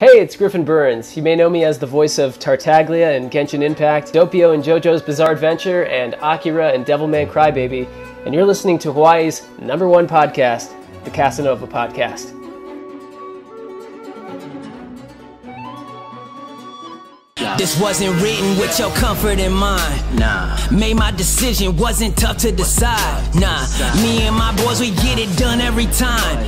Hey, it's Griffin Burns. You may know me as the voice of Tartaglia in Genshin Impact, Doppio in JoJo's Bizarre Adventure, and Akira in Devilman Crybaby, and you're listening to Hawaii's #1 podcast, the Kasanova Podcast. This wasn't written with your comfort in mind. Nah. Made my decision, wasn't tough to decide. Nah. Me and my boys, we get it done every time.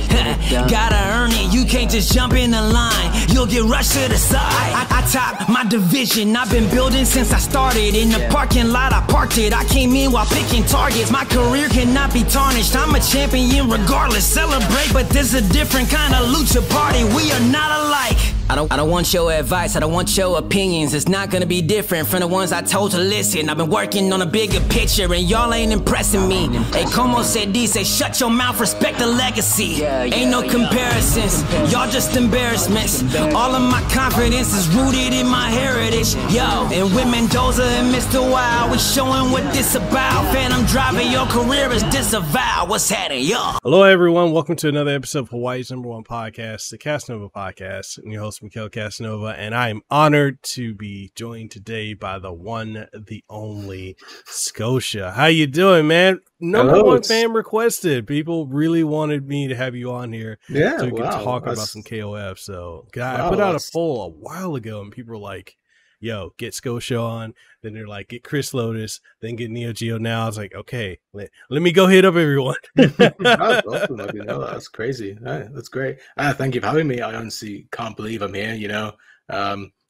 Gotta earn it, you can't just jump in the line. You'll get rushed to the side. I top my division, I've been building since I started. In the parking lot, I parked it. I came in while picking targets. My career cannot be tarnished. I'm a champion regardless. Celebrate, but this a different kind of lucha party. We are not alike. I don't want your advice, I don't want your opinions. It's not gonna be different from the ones I told to listen. I've been working on a bigger picture and y'all ain't impressing me. Hey, como said D, say shut your mouth, respect the legacy. Ain't no comparisons, y'all just embarrassments. All of my confidence is rooted in my heritage. Yo, and with Mendoza and Mr. Wild, we showing what this about. Phantom driving, your career is disavowed. What's happening, y'all? Hello everyone, welcome to another episode of Hawaii's #1 podcast, the Kasanova Podcast. I'm your host, Mekel Kasanova, and I am honored to be joined today by the one, the only Scotia. How you doing, man? Number one fan requested. People really wanted me to have you on here so we could talk about some KOF. So I put out a poll a while ago, and people were like, yo, get Scotia on. Then they're like, get Chris Lotus, then get Neo Geo now. I was like, okay, let me go hit up everyone. That's awesome. I mean, that's crazy. That's great. Thank you for having me. I honestly can't believe I'm here, you know.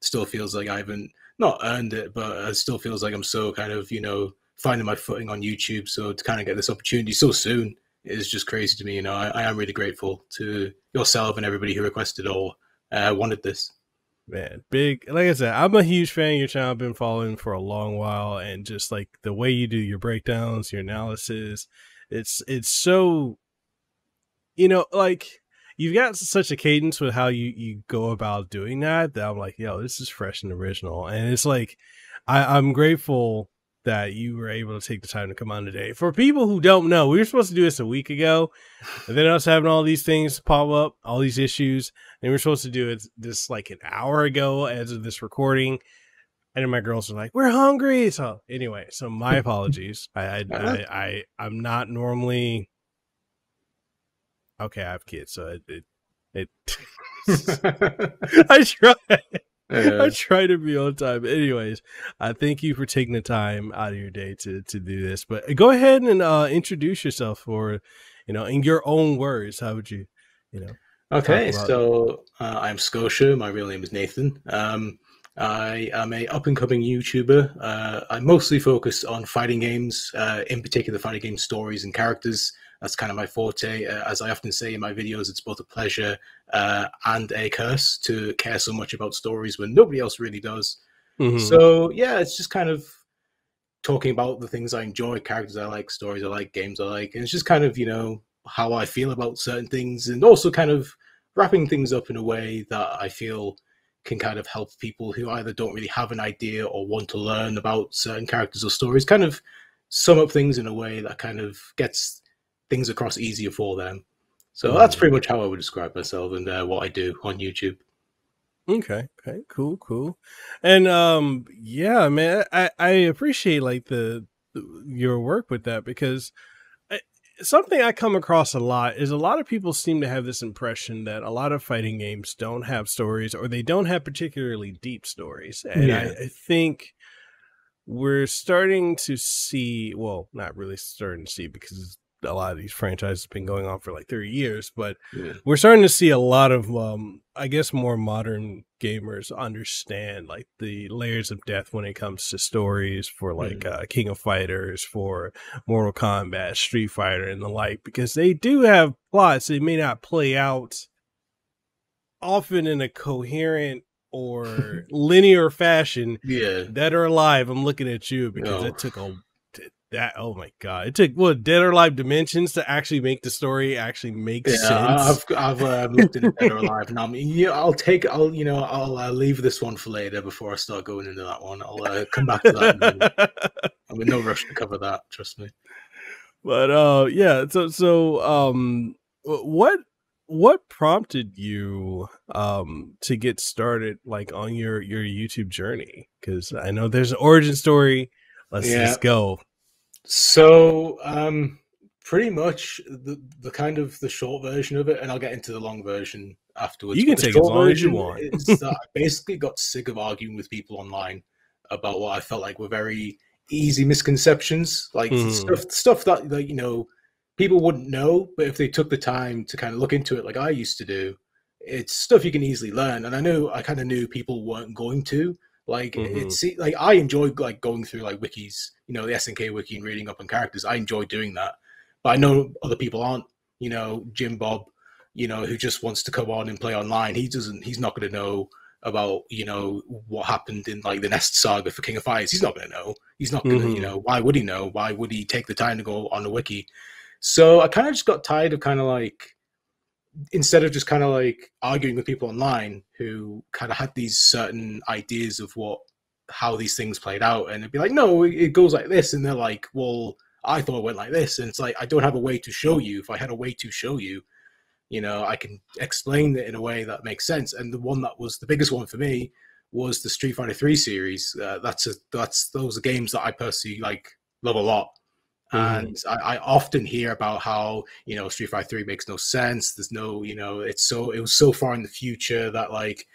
Still feels like I haven't not earned it, but it still feels like I'm so kind of, you know, finding my footing on YouTube. So to kind of get this opportunity so soon is just crazy to me. You know, I am really grateful to yourself and everybody who requested or wanted this. Man, big, like I said, I'm a huge fan of your channel. I've been following for a long while, and just like the way you do your breakdowns, your analysis, it's so, you know, like you've got such a cadence with how you go about doing that I'm like, yo, this is fresh and original. And it's like, I'm grateful that you were able to take the time to come on today. For people who don't know, we were supposed to do this a week ago, and then us having all these things pop up, all these issues, and we were supposed to do it this like an hour ago as of this recording. And then my girls were like, we're hungry. So anyway, so my apologies. I'm not normally okay. I have kids, so it I try. I try to be on time. Anyways, thank you for taking the time out of your day to do this. But go ahead and introduce yourself, for, you know, in your own words. How would you know? Okay, so I'm Scotia. My real name is Nathan. I am a up-and-coming YouTuber. I mostly focus on fighting games, in particular fighting game stories and characters. That's kind of my forte. As I often say in my videos, it's both a pleasure and a curse to care so much about stories when nobody else really does. So yeah, it's just kind of talking about the things I enjoy, characters I like, stories I like, games I like. And it's just kind of, you know, how I feel about certain things, and also kind of wrapping things up in a way that I feel can kind of help people who either don't really have an idea or want to learn about certain characters or stories, kind of sum up things in a way that kind of gets things across easier for them. So that's pretty much how I would describe myself and what I do on YouTube. Okay, cool. And yeah, man, I appreciate like your work with that, because something I come across a lot is a lot of people seem to have this impression that a lot of fighting games don't have stories, or they don't have particularly deep stories. And I think we're starting to see, well, not really starting to see, because a lot of these franchises have been going on for like 30 years, but we're starting to see a lot of, I guess, more modern gamers understand like the layers of depth when it comes to stories for like King of Fighters, for Mortal Kombat, Street Fighter, and the like, because they do have plots. They may not play out often in a coherent or linear fashion that are alive. I'm looking at you because it took oh my god, it took Dead or Alive Dimensions to actually make the story actually make sense. I've looked at Dead or Alive, and I'll leave this one for later before I start going into that one. I'll come back to that. I'm in no rush to cover that, trust me. But yeah, so what what prompted you to get started like on your YouTube journey? Because I know there's an origin story. Let's just go. So pretty much the kind of the short version of it, and I'll get into the long version afterwards. You can take as long as you want. Is that I basically got sick of arguing with people online about what I felt like were very easy misconceptions, like stuff that, like, you know, people wouldn't know, but if they took the time to kind of look into it like I used to do, it's stuff you can easily learn. And I kind of knew people weren't going to. Like, it's like, I enjoy like going through like wikis, you know, the SNK wiki, and reading up on characters. I enjoy doing that, but I know other people aren't. You know, Jim Bob, you know, who just wants to come on and play online. He's not going to know about, you know, what happened in like the Nest saga for King of Fighters. He's not going to know. He's not going to, you know, why would he know? Why would he take the time to go on the wiki? So I kind of just got tired of kind of like, instead of just kind of like arguing with people online who kind of had these certain ideas of how these things played out, and it'd be like, no, it goes like this, and they're like, well, I thought it went like this, and it's like, I don't have a way to show you. If I had a way to show you, you know, I can explain it in a way that makes sense. And the one that was the biggest one for me was the Street Fighter 3 series. Those are games that I personally like, love a lot. And I often hear about how, you know, Street Fighter 3 makes no sense. There's no, you know, it was so far in the future that like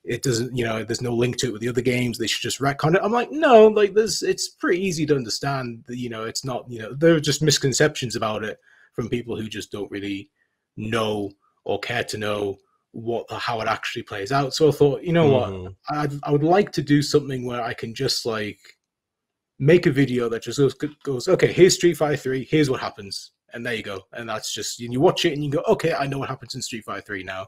it doesn't, you know, there's no link to it with the other games. They should just retcon it. I'm like, no, like it's pretty easy to understand. You know, it's not, you know, there are just misconceptions about it from people who just don't really know or care to know how it actually plays out. So I thought, you know what, I would like to do something where I can just like make a video that just goes, okay, here's Street Fighter 3, here's what happens, and there you go. And that's just, and you watch it and you go, okay, I know what happens in Street Fighter 3 now,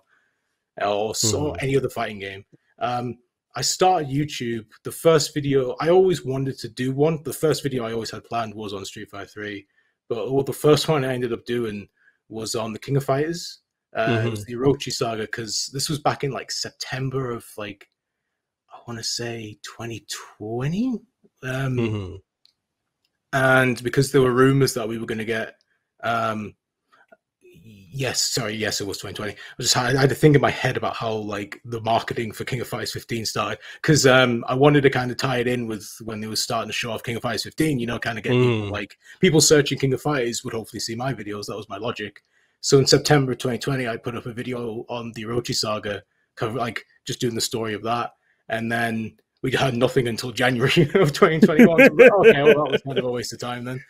or any other fighting game. I started YouTube. The first video, I always wanted to do one. The first video I always had planned was on Street Fighter 3, but the first one I ended up doing was on the King of Fighters. It was the Orochi saga, because this was back in like September of like, I want to say 2020. And because there were rumors that we were going to get, yes, it was 2020. I had to think in my head about how like the marketing for King of Fighters 15 started, because I wanted to kind of tie it in with when they were starting to show off King of Fighters 15, you know, kind of get people, like people searching King of Fighters would hopefully see my videos. That was my logic. So in September 2020, I put up a video on the Orochi saga, like just doing the story of that, and then we had nothing until January of 2021. So like, okay, well, that was kind of a waste of time then.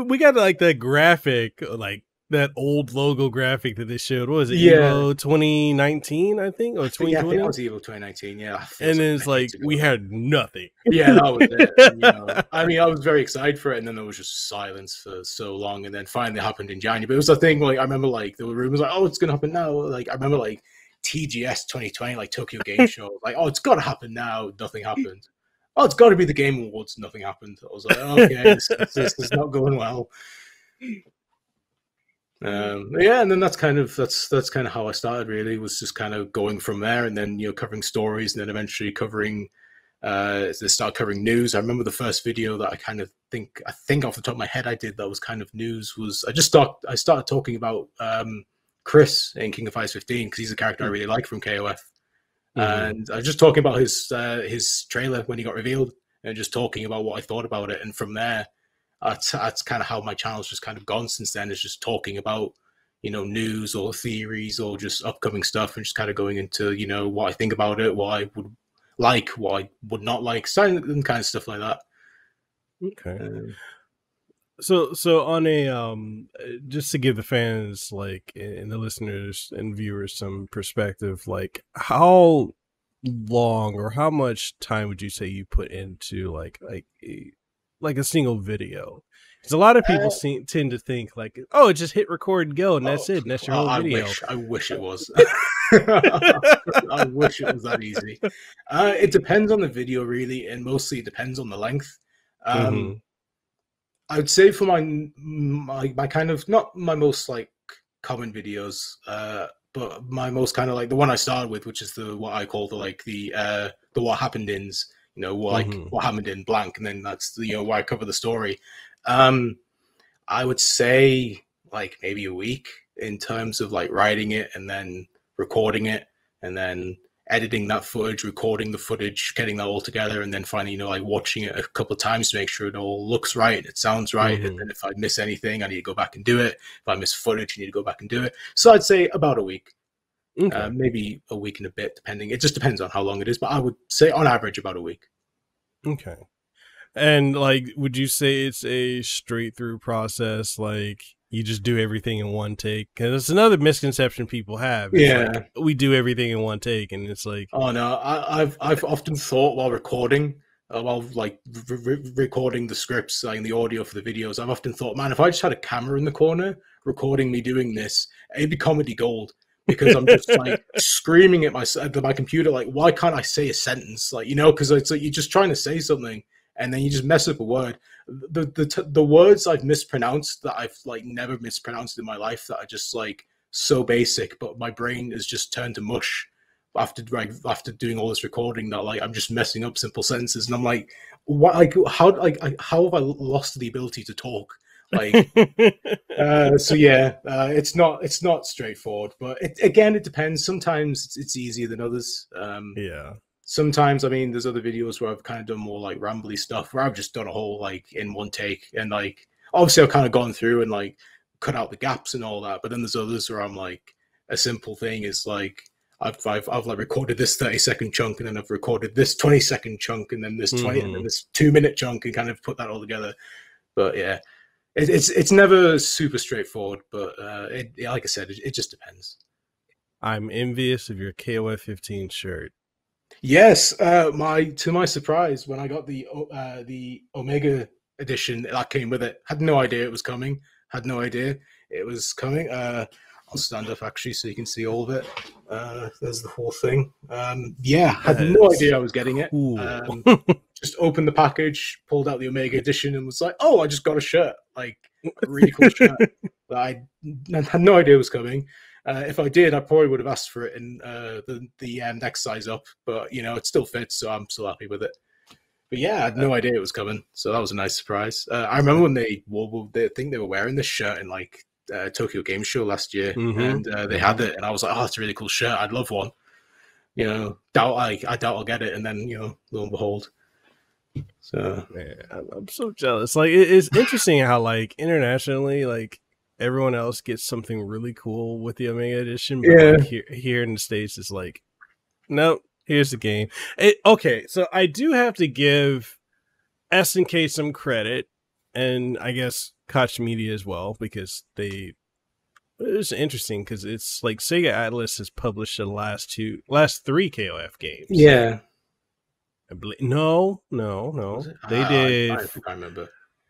We got like that graphic, like that old logo graphic that they showed. What was it? Yeah. Evo 2019, I think, or 2020? Yeah, I think it was Evo 2019, yeah. And then it's like, we had nothing. Yeah, that was it. And, you know, I mean, I was very excited for it, and then there was just silence for so long, and then finally it happened in January. But it was a thing, like, I remember, like, there were rumors, like, oh, it's going to happen now. Like, I remember, like, TGS 2020, like Tokyo Game Show, like, oh, it's got to happen now. Nothing happened. Oh, it's got to be the Game Awards. Nothing happened. I was like, okay, this is not going well. Yeah, and then that's kind of how I started. Really, was just kind of going from there, and then, you know, covering stories, and then eventually covering. Start covering news. I remember the first video that I think off the top of my head I did that was kind of news was I started talking about Chris in King of Fighters 15, because he's a character I really like from KOF. And I was just talking about his trailer when he got revealed, and just talking about what I thought about it. And from there, that's kind of how my channel's just kind of gone since then, is just talking about, you know, news or theories or just upcoming stuff, and just kind of going into, you know, what I think about it, what I would like, what I would not like, and kind of stuff like that. Okay. So on a just to give the fans, like, and the listeners and viewers some perspective, like, how long or how much time would you say you put into like a single video? Because a lot of people tend to think like, oh, just hit record and go, and that's it, and that's your whole video. I wish it was. I wish it was that easy. It depends on the video, really, and mostly it depends on the length. I would say for my kind of, not my most like common videos, but my most kind of like the one I started with, which is what I call the what happened ins, you know, what happened in blank, and then that's the, you know, where I cover the story. I would say like maybe a week. in terms of like writing it and then recording it and then editing that footage, recording the footage, getting that all together, and then finally, you know, like watching it a couple of times to make sure it all looks right and it sounds right. And then if I miss anything, I need to go back and do it. If I miss footage, I need to go back and do it. So I'd say about a week, maybe a week and a bit, depending. It just depends on how long it is, but I would say on average about a week. Okay. And like, would you say it's a straight through process? Like, you just do everything in one take? Because it's another misconception people have. It's like, we do everything in one take, and it's like, oh no, I've often thought while recording, while like recording the scripts, like the audio for the videos, I've often thought, man, if I just had a camera in the corner recording me doing this, it'd be comedy gold. Because I'm just like screaming at my computer, like, why can't I say a sentence? Like, you know, because it's like you're just trying to say something and then you just mess up a word. The words I've mispronounced that I've like never mispronounced in my life that are just like so basic, but my brain has just turned to mush after doing all this recording, that like I'm just messing up simple sentences, and I'm like, what? Like how have I lost the ability to talk? Like so yeah, it's not straightforward, but it depends. Sometimes it's easier than others. Sometimes, I mean, there's other videos where I've kind of done more like rambly stuff where I've just done a whole like in one take, and like obviously I've kind of gone through and like cut out the gaps and all that. But then there's others where I'm like, a simple thing is like I've like recorded this 30-second chunk, and then I've recorded this 20-second chunk, and then this 20 and then this 2-minute chunk, and kind of put that all together. But yeah, it's never super straightforward. But like I said, it just depends. I'm envious of your KOF 15 shirt. Yes, to my surprise, when I got the Omega edition that came with it, had no idea it was coming. Had no idea it was coming. I'll stand up actually so you can see all of it. There's the whole thing. Yeah, had no idea I was getting it. Just opened the package, pulled out the Omega edition, and was like, "Oh, I just got a shirt, like a really cool shirt." That I had no idea it was coming. If I did, I probably would have asked for it in the next size up, but you know, it still fits, so I'm still happy with it. But yeah, I had no idea it was coming, so that was a nice surprise. I remember when they think they were wearing this shirt in like Tokyo Game Show last year, and they had it, and I was like, "Oh, it's a really cool shirt. I'd love one." You know, I doubt I'll get it, and then you know, lo and behold. So man, I'm so jealous. Like, it's interesting how like internationally, like, everyone else gets something really cool with the Omega edition, but like here in the States, it's like, nope, here's the game. Okay, so I do have to give SNK some credit, and I guess Koch Media as well, because it's interesting because it's like Sega Atlas has published the last 3 KOF games. Yeah. I believe, no. They did. I think I remember.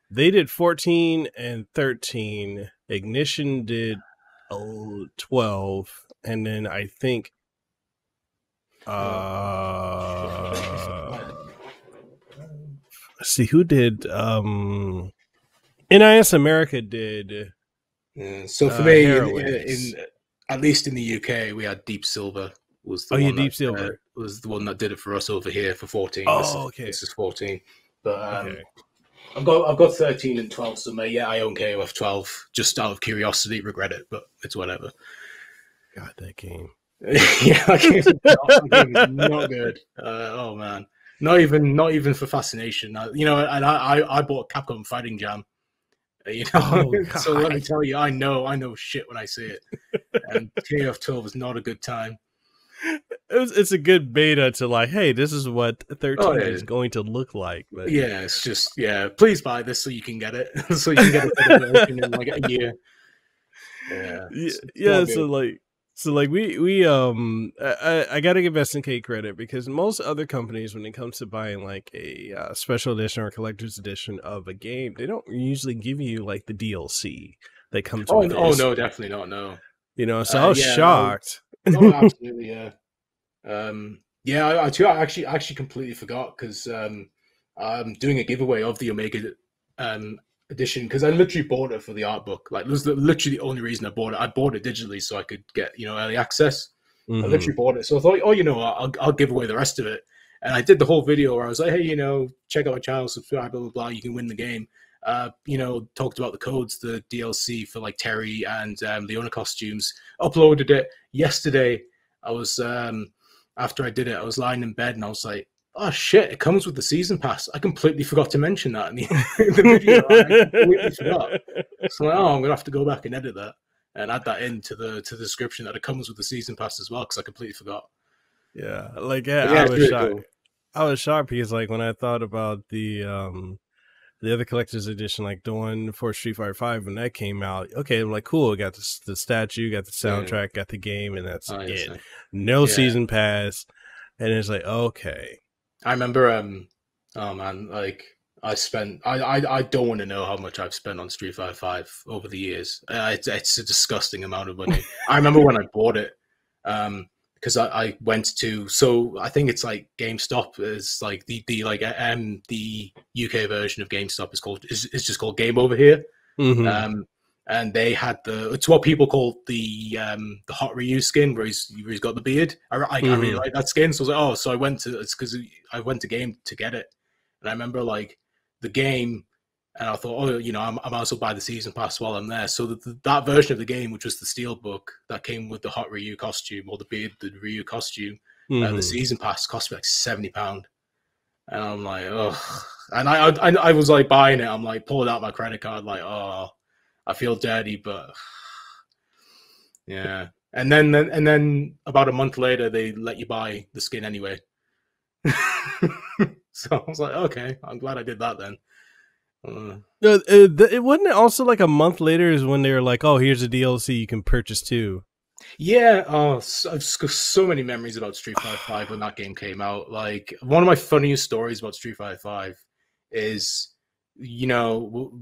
They did 14 and 13. Ignition did 12, and then I think let's see who did NIS America did. So for me, in at least in the UK, we had Deep Silver was the one Deep Silver was the one that did it for us over here for 14. This is 14, but I've got 13 and 12, so I own KOF 12 just out of curiosity. Regret it, but it's whatever. God, that game. Yeah, that game is not good. Oh man, not even for fascination. I bought Capcom Fighting Jam. You know, so let me tell you, I know shit when I see it. And KOF 12 is not a good time. It's a good beta to like, hey, this is what 13 is going to look like. But yeah, it's just please buy this so you can get it, so you can get a better version in like a year. Yeah. So we I gotta give SNK credit, because most other companies, when it comes to buying like a special edition or collector's edition of a game, they don't usually give you like the DLC that comes with it. Oh no, definitely not. No. You know, so I was shocked. No, absolutely, yeah. I actually completely forgot, because I'm doing a giveaway of the Omega edition, because I literally bought it for the art book. Like, it was literally the only reason I bought it. I bought it digitally so I could get early access. I literally bought it, so I thought, you know what, I'll give away the rest of it. And I did the whole video where I was like, hey, check out my channel, subscribe, blah blah blah. You can win the game. you know, talked about the codes, the DLC for like Terry and Leona costumes. Uploaded it yesterday. I was after I did it, I was lying in bed and I was like, oh shit, it comes with the season pass. I completely forgot to mention that in the video. I completely forgot. So I'm like, oh, I'm gonna have to go back and edit that and add that into the description that it comes with the season pass as well, because I completely forgot. Yeah, like I was really shocked. cool. I was shocked because like when I thought about the other collector's edition, like the one for Street Fighter V when that came out, okay, I'm like, cool, got the statue, got the soundtrack, got the game, and that's it. No season pass, and it's like, okay. I remember, oh man, like I don't want to know how much I've spent on Street Fighter V over the years. It's a disgusting amount of money. I remember when I bought it, because I went to, so I think it's like GameStop is like the UK version of GameStop is just called Game Over Here. Mm-hmm. And they had it's what people call the Hot Ryu skin, where he's got the beard. I really like that skin, so I was like, oh, so it's because I went to game to get it, and I remember like the game, and I thought, oh, you know, I might as well buy the season pass while I'm there. So that version of the game, which was the Steelbook that came with the Hot Ryu costume or the Ryu costume, the season pass cost me like £70, and I'm like, oh, and I was like buying it. I'm like pulling out my credit card, like, oh. I feel dirty, but yeah. And then about a month later, they let you buy the skin anyway. So I was like, okay, I'm glad I did that then. It wasn't also like a month later is when they were like, oh, here's a DLC you can purchase too. Yeah, I've got so many memories about Street Fighter V when that game came out. Like, one of my funniest stories about Street Fighter V is, you know,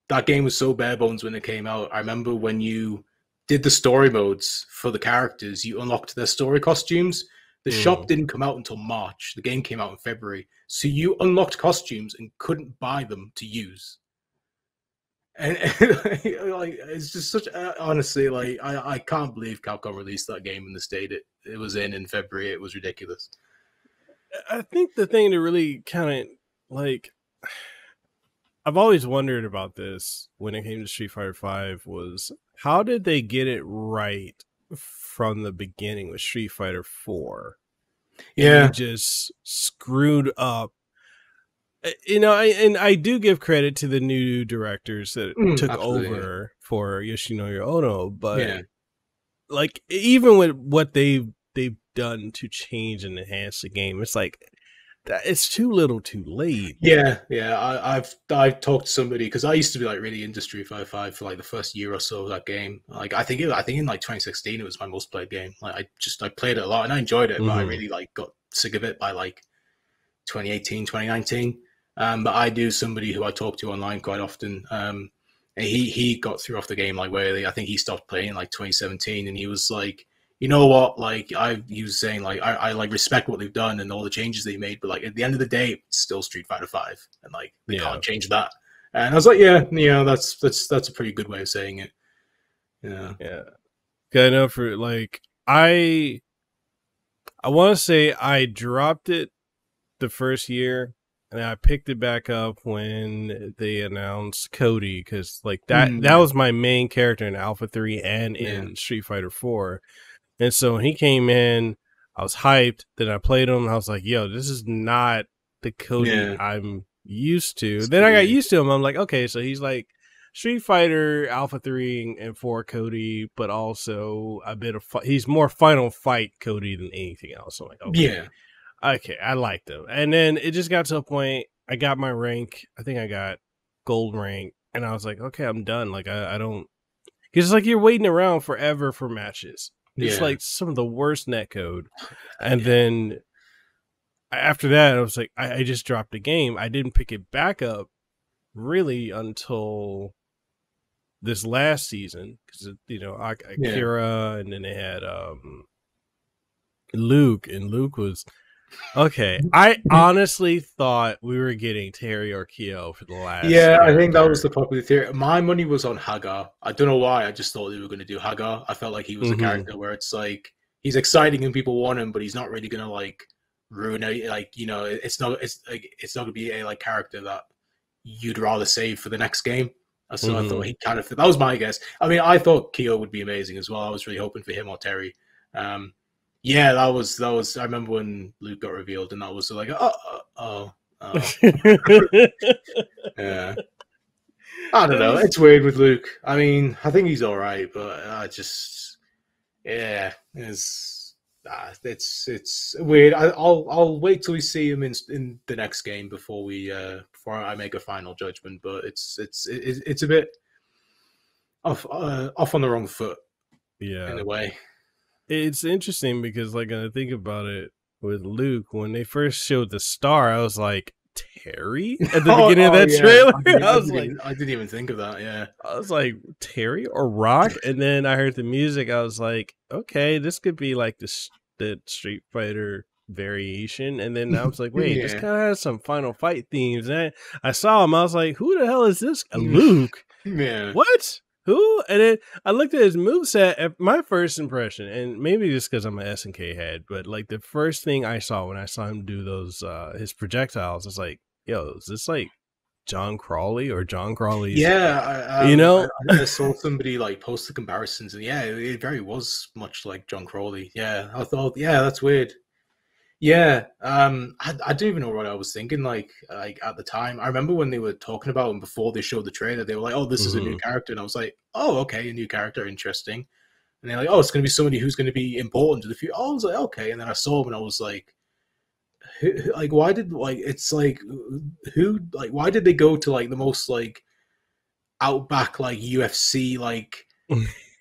that game was so bare bones when it came out. I remember when you did the story modes for the characters, you unlocked their story costumes. The shop didn't come out until March. The game came out in February. So you unlocked costumes and couldn't buy them to use. And like, it's just such, honestly, like, I can't believe Capcom released that game in the state it was in February. It was ridiculous. I think the thing that really kind of, like, I've always wondered about this when it came to Street Fighter V was how did they get it right from the beginning with Street Fighter IV? Yeah, and just screwed up. You know, and I do give credit to the new directors that took over for Yoshinori Ono, but like even with what they've done to change and enhance the game, it's like that it's too little, too late. Yeah. I've talked to somebody because I used to be like really into Street Fighter V for like the first year or so of that game. Like I think in like 2016 it was my most played game. Like I played it a lot and I enjoyed it, but I really like got sick of it by like 2018, 2019. But I do somebody who I talk to online quite often. And he got through off the game like way. I think he stopped playing in like 2017, and he was like, you know what? Like he was saying, like I like respect what they've done and all the changes they made, but like at the end of the day, it's still Street Fighter V, and like they can't change that. And I was like, yeah, you know, that's a pretty good way of saying it. Yeah. I know for like I want to say I dropped it the first year, and I picked it back up when they announced Cody, because like that was my main character in Alpha 3 and in Street Fighter 4. And so when he came in, I was hyped. Then I played him. And I was like, yo, this is not the Cody I'm used to. Then I got used to him. I'm like, okay, so he's like Street Fighter Alpha 3 and 4 Cody, but also a bit of he's more Final Fight Cody than anything else. I'm like, okay, I liked him. And then it just got to a point, I got my rank. I think I got gold rank. And I was like, okay, I'm done. Like, I don't... Because it's like you're waiting around forever for matches. It's like some of the worst netcode. And then after that, I was like, I just dropped the game. I didn't pick it back up really until this last season. Because, you know, Akira, and then they had Luke. And Luke was... Okay, I honestly thought we were getting Terry or Kyo for the last. Yeah, I think that was the popular theory. My money was on Hagar. I don't know why. I just thought they were going to do Hagar. I felt like he was a character where it's like he's exciting and people want him, but he's not really going to like ruin it. Like, you know, it's not going to be a like character that you'd rather save for the next game. So I thought he kind of, that was my guess. I mean, I thought Kyo would be amazing as well. I was really hoping for him or Terry. Yeah, that was. I remember when Luke got revealed, and that was like, oh. Yeah. I don't know. It's weird with Luke. I mean, I think he's all right, but I just, yeah, it's weird. I'll wait till we see him in the next game before I make a final judgment. But it's a bit off on the wrong foot. Yeah, in a way. It's interesting because, like, when I think about it with Luke, when they first showed the star, I was like, Terry at the beginning of that trailer. I didn't even think of that. Yeah, I was like, Terry or Rock, and then I heard the music. I was like, okay, this could be like the Street Fighter variation. And then I was like, wait, this kind of has some Final Fight themes. And I saw him. I was like, who the hell is this? Luke? Yeah. What? Who? And then I looked at his moveset. My first impression, and maybe just because I'm an SNK head, but like the first thing I saw when I saw him do those his projectiles, was like, yo, is this like John Crawley or John Crawley's? Yeah, you know, I saw somebody like post the comparisons, and yeah, it very was much like John Crawley. Yeah, I thought, yeah, that's weird. Yeah, I don't even know what I was thinking. Like at the time, I remember when they were talking about him before they showed the trailer. They were like, "Oh, this is a new character," and I was like, "Oh, okay, a new character, interesting." And they're like, "Oh, it's going to be somebody who's going to be important to the future." I was like, "Okay," and then I saw him, and I was like, "Like, why did why did they go to like the most like outback like UFC like?"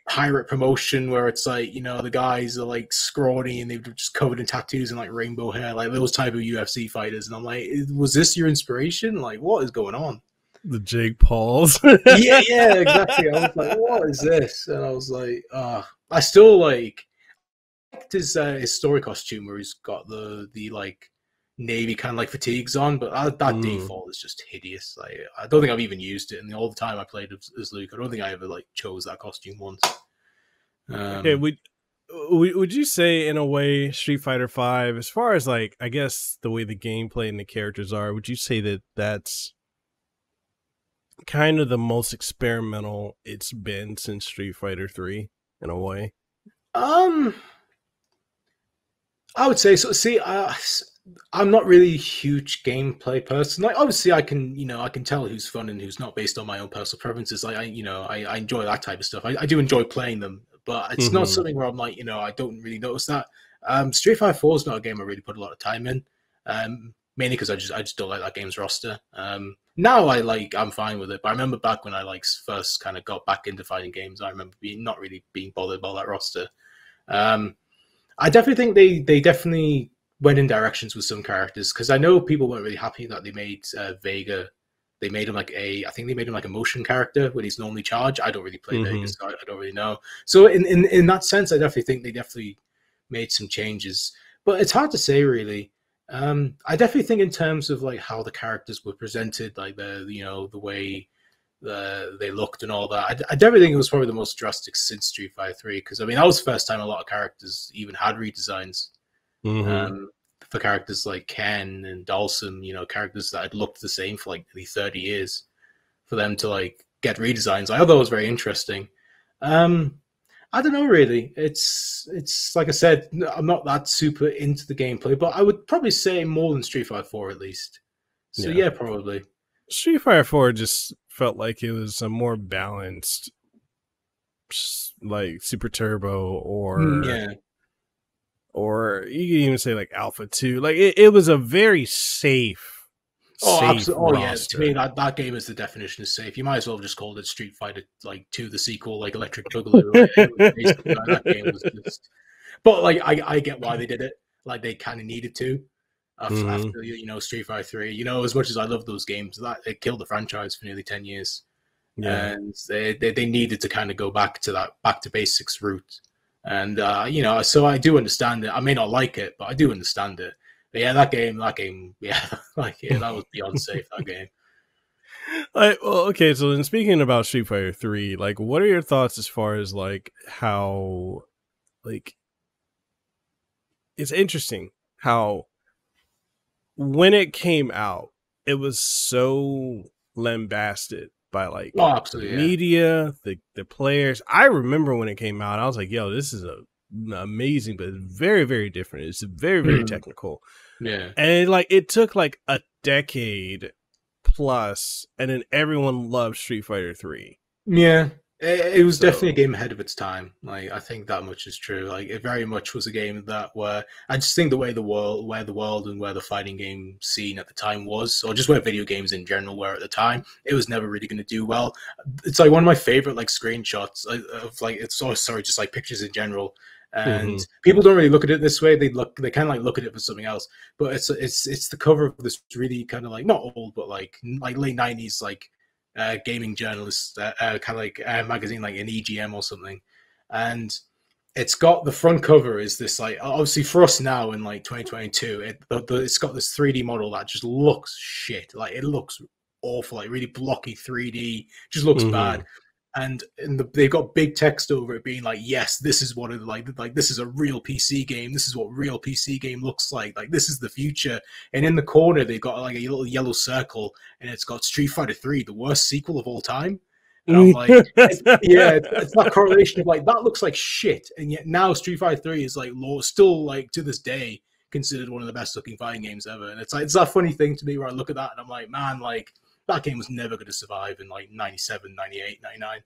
pirate promotion where it's like, you know, the guys are like scrawny and they're just covered in tattoos and like rainbow hair, like those type of UFC fighters. And I'm like, was this your inspiration? Like, what is going on? The Jake Pauls. yeah, exactly. I was like, what is this? And I was like, I still like his story costume where he's got the like navy kind of like fatigues on, but that default is just hideous. Like, I don't think I've even used it, and all the time I played as Luke, I don't think I ever like chose that costume once. Okay, would you say in a way Street Fighter V, as far as like, I guess the way the gameplay and the characters are, would you say that that's kind of the most experimental it's been since Street Fighter 3 in a way? I would say so. See, I'm not really a huge gameplay person. Like, obviously, I can tell who's fun and who's not based on my own personal preferences. Like, I enjoy that type of stuff. I do enjoy playing them, but it's not something where I'm like, I don't really notice that. Street Fighter 4 is not a game I really put a lot of time in, mainly because I just don't like that game's roster. Now I'm fine with it, but I remember back when I like first kind of got back into fighting games, I remember not really being bothered by that roster. I definitely think they definitely went in directions with some characters, because I know people weren't really happy that they made Vega. They made him like I think they made him like a motion character when he's normally charged. I don't really play Vega, so I don't really know. So in that sense, I definitely think they definitely made some changes, but it's hard to say really. I definitely think in terms of like how the characters were presented, like the way they looked and all that, I definitely think it was probably the most drastic since Street Fighter 3, because I mean that was the first time a lot of characters even had redesigns. For characters like Ken and Dalsum, characters that had looked the same for like maybe 30 years, for them to like get redesigns, I thought that was very interesting. I don't know really. It's like I said, I'm not that super into the gameplay, but I would probably say more than Street Fighter 4 at least. So yeah, probably. Street Fighter 4 just felt like it was a more balanced, like Super Turbo or you can even say like Alpha 2. Like it was a very safe. Absolutely. Oh, yeah. To me, that game is the definition of safe. You might as well have just called it Street Fighter 2, the sequel, like Electric Boogaloo. That game was just. But like, I get why they did it. Like, they kind of needed to after Street Fighter 3. As much as I love those games, that it killed the franchise for nearly 10 years, and they needed to kind of go back to basics route. And so I do understand it. I may not like it, but I do understand it. But yeah, that game, that was beyond safe. That game. Okay, so then speaking about Street Fighter 3, like, what are your thoughts as far as like how, like, it's interesting how when it came out, it was so lambasted by like Oh, the absolutely, media, the players. I remember when it came out, I was like, yo, this is amazing, but very, very different. It's very, very technical. Yeah. And like it took like a decade plus, and then everyone loved Street Fighter 3. Yeah. It was definitely a game ahead of its time. Like, I think that much is true. Like, it very much was a game that where I just think where the world and where the fighting game scene at the time was, or just where video games in general were at the time, it was never really going to do well. It's like one of my favorite like screenshots of like just like pictures in general. And people don't really look at it this way. They kind of like look at it for something else. But it's the cover of this really kind of like not old, but like late 90s like. Gaming journalist kind of like a magazine like an EGM or something, and it's got the front cover is this like obviously for us now in like 2022 it's got this 3D model that just looks shit, like it looks awful, like really blocky 3D, just looks bad. And they've got big text over it being like, yes, this is what it like this is a real PC game, this is what real PC game looks like this is the future. And in the corner they've got like a little yellow circle and it's got Street Fighter 3, the worst sequel of all time. And I'm like, it's that correlation of like that looks like shit, and yet now Street Fighter 3 is like still like to this day considered one of the best looking fighting games ever. And it's like it's that funny thing to me where I look at that and I'm like, man, like that game was never going to survive in like 97, 98, 99.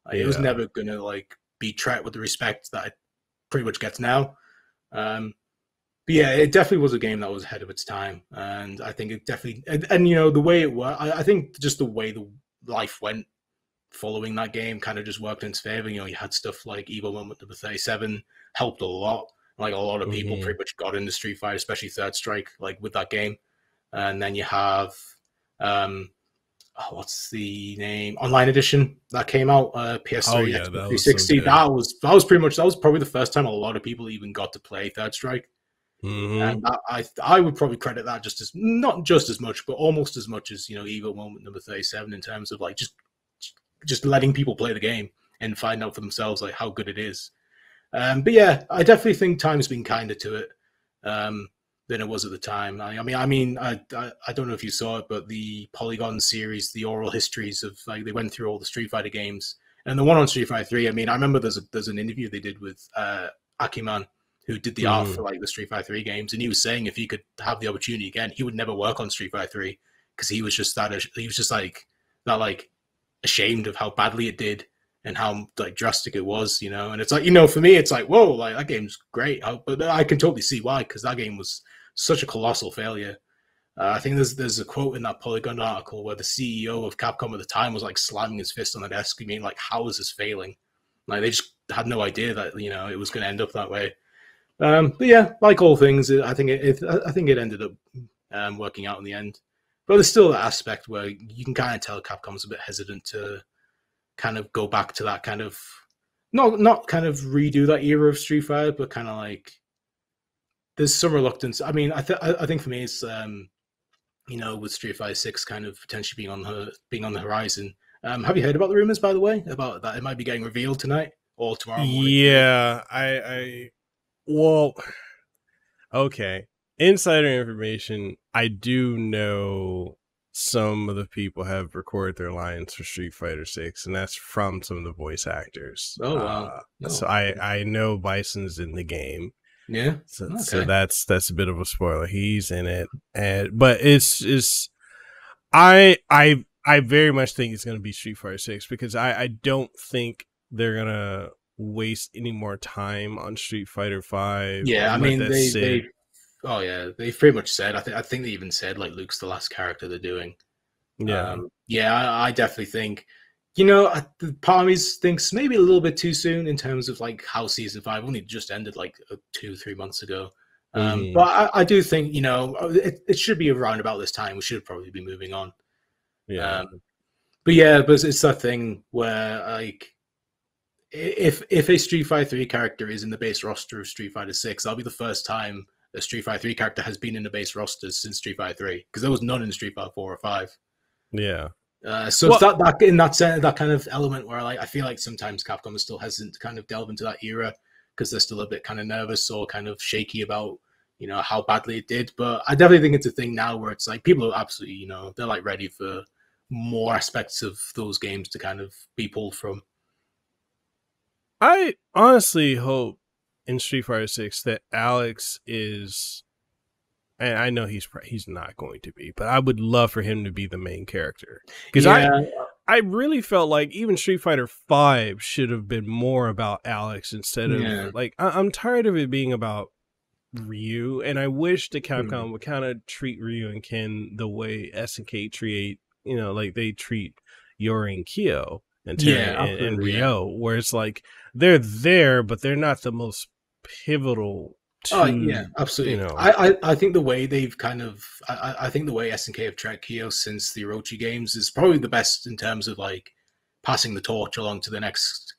Like, it was never going to like be treated with the respect that it pretty much gets now. But yeah, it definitely was a game that was ahead of its time. And I think it definitely, and you know, the way it worked, I think just the way the life went following that game kind of just worked in its favor. You know, you had stuff like Evo Moment number 37 helped a lot. Like a lot of people pretty much got into Street Fighter, especially Third Strike, like with that game. And then you have, what's the name? Online Edition that came out, PS3, Xbox 360. That was pretty much, that was probably the first time a lot of people even got to play Third Strike. And I would probably credit that just as, not just as much, but almost as much as, you know, Evo Moment number 37 in terms of like just letting people play the game and find out for themselves like how good it is. But yeah, I definitely think time's been kinder to it than it was at the time. I don't know if you saw it, but the Polygon series, the oral histories of like they went through all the Street Fighter games, and the one on Street Fighter 3. I mean, I remember there's an interview they did with Akiman, who did the art for like the Street Fighter 3 games, and he was saying if he could have the opportunity again, he would never work on Street Fighter 3 because he was just ashamed of how badly it did and how like drastic it was, you know. And it's like, you know, for me, it's like, whoa, like that game's great, but I can totally see why, because that game was such a colossal failure. I think there's a quote in that Polygon article where the CEO of Capcom at the time was like slamming his fist on the desk, meaning like, how is this failing? Like they just had no idea that, you know, it was going to end up that way. But yeah, like all things, I think it ended up working out in the end. But there's still that aspect where you can kind of tell Capcom's a bit hesitant to kind of go back to that kind of not kind of redo that era of Street Fighter, but kind of like there's some reluctance. I mean, I think for me it's you know, with Street Fighter 6 kind of potentially being on the horizon. Have you heard about the rumors, by the way, about that it might be getting revealed tonight or tomorrow morning? Yeah, well, okay. Insider information, I do know some of the people have recorded their lines for Street Fighter 6, and that's from some of the voice actors. Oh, wow. So I know Bison's in the game. Yeah. So that's a bit of a spoiler. He's in it. But it's I very much think it's gonna be Street Fighter 6 because I don't think they're gonna waste any more time on Street Fighter 5. Yeah, I mean they pretty much said, I think they even said like Luke's the last character they're doing. Yeah. I definitely think, you know, part of me thinks maybe a little bit too soon in terms of like how season 5 only just ended like 2-3 months ago. But I do think, you know, it should be around about this time. We should probably be moving on. Yeah. But it's that thing where like if a Street Fighter 3 character is in the base roster of Street Fighter 6, that'll be the first time a Street Fighter 3 character has been in the base roster since Street Fighter 3, because there was none in Street Fighter 4 or 5. Yeah. So it's that in that sense, that kind of element where like I feel like sometimes Capcom is still hesitant to kind of delve into that era because they're still a bit kind of nervous or kind of shaky about, you know, how badly it did. But I definitely think it's a thing now where it's like people are absolutely, you know, they're like ready for more aspects of those games to kind of be pulled from. I honestly hope in Street Fighter 6 that Alex is, and I know he's not going to be, but I would love for him to be the main character, because I really felt like even Street Fighter 5 should have been more about Alex instead of like, I'm tired of it being about Ryu, and I wish the Capcom would kind of treat Ryu and Ken the way SNK treat, you know, like they treat Yori and Kyo and Ryo, where it's like they're there, but they're not the most pivotal. Absolutely. You know, I think the way they've kind of, I think the way SNK have treated Kyo since the Orochi games is probably the best in terms of like passing the torch along to the next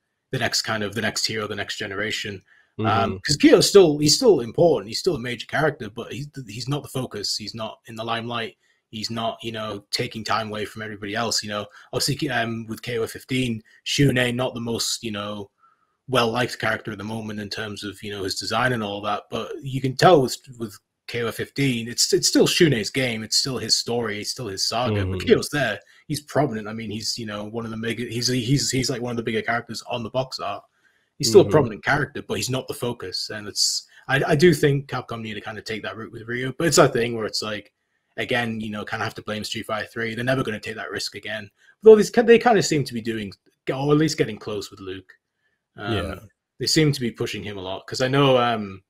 hero, the next generation. Because Kyo's still important. He's still a major character, but he's not the focus. He's not in the limelight. He's not, you know, taking time away from everybody else. You know, obviously with KOF 15, Shunei not the most, you know, well-liked character at the moment in terms of, you know, his design and all that, but you can tell with KOF 15, it's still Shunei's game, it's still his story, it's still his saga. But Kyo's there, he's prominent. I mean, he's, you know, one of the mega, he's like one of the bigger characters on the box art. He's still a prominent character, but he's not the focus. And it's, I do think Capcom need to kind of take that route with Ryu, but it's that thing where it's like, again, you know, kind of have to blame Street Fighter 3. They're never going to take that risk again. Though they kind of seem to be doing, or at least getting close with Luke. They seem to be pushing him a lot, because I know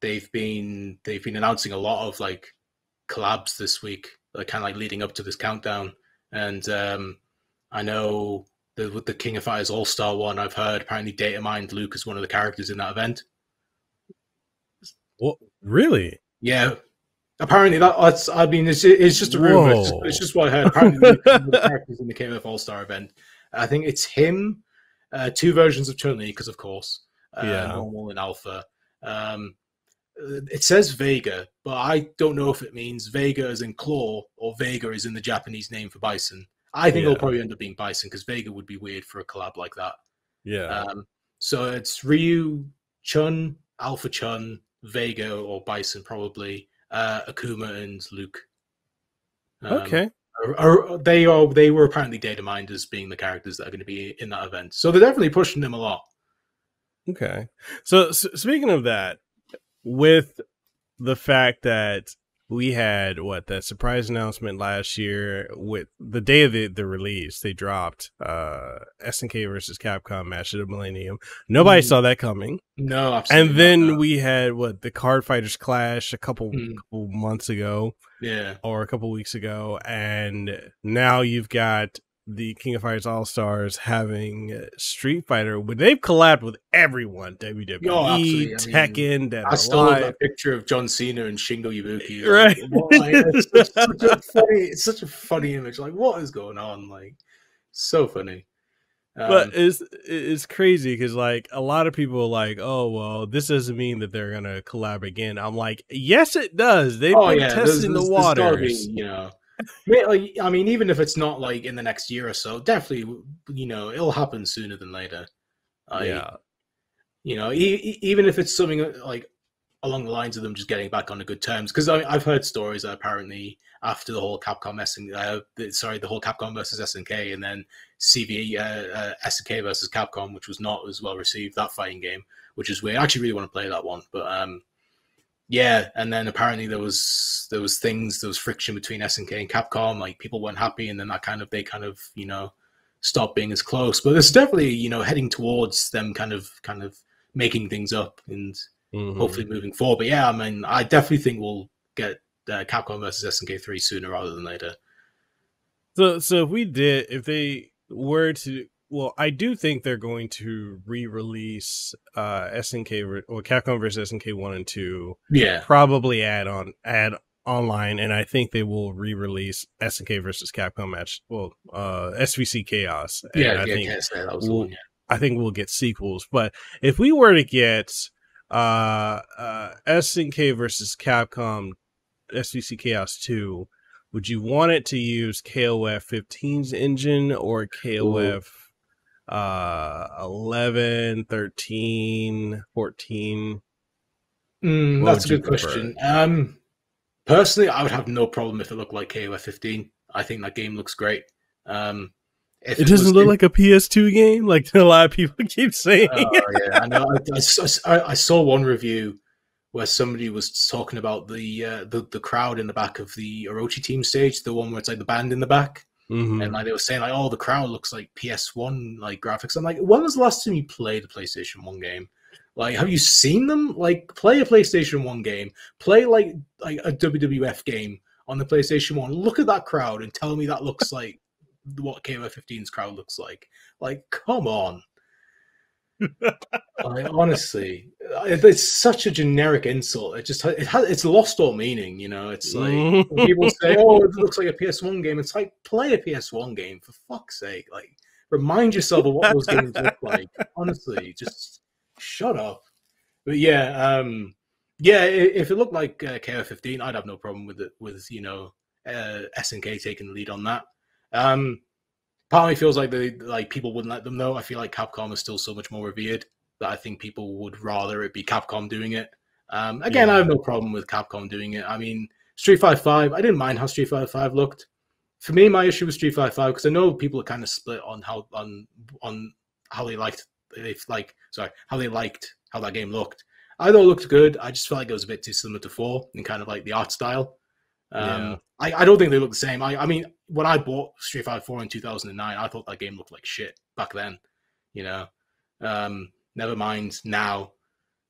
they've been announcing a lot of like collabs this week, like kind of like leading up to this countdown. And I know with the King of Fighters All-Star one, I've heard apparently Data Mined Luke is one of the characters in that event. Well, really? Yeah. Apparently that's, I mean, it's just a rumor. It's just what I heard. Apparently Luke is one of the characters in the KOF All-Star event. I think it's him. Two versions of Chun-Li, because of course, normal and alpha. It says Vega, but I don't know if it means Vega as in claw or Vega as in the Japanese name for Bison. I think it'll probably end up being Bison, because Vega would be weird for a collab like that. So it's Ryu, Chun, Alpha Chun, Vega or Bison probably, Akuma and Luke. Okay. They were apparently data mined as being the characters that are going to be in that event, so they're definitely pushing them a lot. Okay, so speaking of that, with the fact that we had that surprise announcement last year, with the day of the release, they dropped SNK versus Capcom Match of the Millennium. Nobody saw that coming. No, absolutely. And then we had the Card Fighters Clash a couple months ago. Or a couple weeks ago, and now you've got the King of Fighters All-Stars having Street Fighter, where they've collabed with everyone, WWE, Tekken, Dead or I still love Alive. that picture of John Cena and Shingo Ibuki. Right. It's such a funny image. Like, what is going on? Like, so funny. But it's crazy, because like a lot of people are like, oh well, this doesn't mean that they're gonna collab again. I'm like, yes, it does. They've been testing the waters. You know, I mean, even if it's not like in the next year or so, definitely, you know, it'll happen sooner than later. You know, even if it's something like along the lines of them just getting back on good terms, because I've heard stories that apparently after the whole Capcom the whole Capcom versus SNK, and then SNK versus Capcom, which was not as well received, that fighting game, which is weird. I actually really want to play that one, but and then apparently there was friction between SNK and Capcom, like people weren't happy, and then they kind of you know stopped being as close. But it's definitely, you know, heading towards them kind of making things up and hopefully moving forward. But yeah, I mean, I definitely think we'll get Capcom versus SNK 3 sooner rather than later. So if they were to, well, I do think they're going to re-release SNK or Capcom versus SNK 1 and 2. Yeah, probably add online, and I think they will re-release SNK versus Capcom match. Well, SVC Chaos. And I think we'll get sequels. But if we were to get SNK versus Capcom SVC Chaos 2, would you want it to use KOF 15's engine or KOF 11, 13, 14? That's a good question. Personally, I would have no problem if it looked like KOF 15. I think that game looks great. It doesn't look like a PS2 game, like a lot of people keep saying. Oh yeah, I know. I saw one review where somebody was talking about the crowd in the back of the Orochi team stage, the one where it's like the band in the back, and like they were saying like, oh, the crowd looks like PS1 like graphics. I'm like, when was the last time you played a PlayStation 1 game? Like, have you seen them? Like, play a PlayStation 1 game, play like a WWF game on the PlayStation 1. Look at that crowd and tell me that looks like what KOF 15's crowd looks like. Like, come on. Like, honestly, it's such a generic insult. It's lost all meaning, you know. It's like when people say, "Oh, it looks like a PS1 game." It's like, play a PS1 game for fuck's sake. Like, remind yourself of what those games look like. Honestly, just shut up. But yeah, if it looked like KOF 15, I'd have no problem with it. With SNK taking the lead on that. Part of me feels like people wouldn't let them know. I feel like Capcom is still so much more revered that I think people would rather it be Capcom doing it. Again, I have no problem with Capcom doing it. I mean, Street Fighter 5, I didn't mind how Street Fighter 5 looked. For me, my issue with Street Fighter 5, because I know people are kind of split on how they liked how that game looked. I thought it looked good. I just felt like it was a bit too similar to 4 in kind of like the art style. I don't think they look the same. I mean, when I bought Street Fighter 4 in 2009, I thought that game looked like shit back then, you know. Never mind now.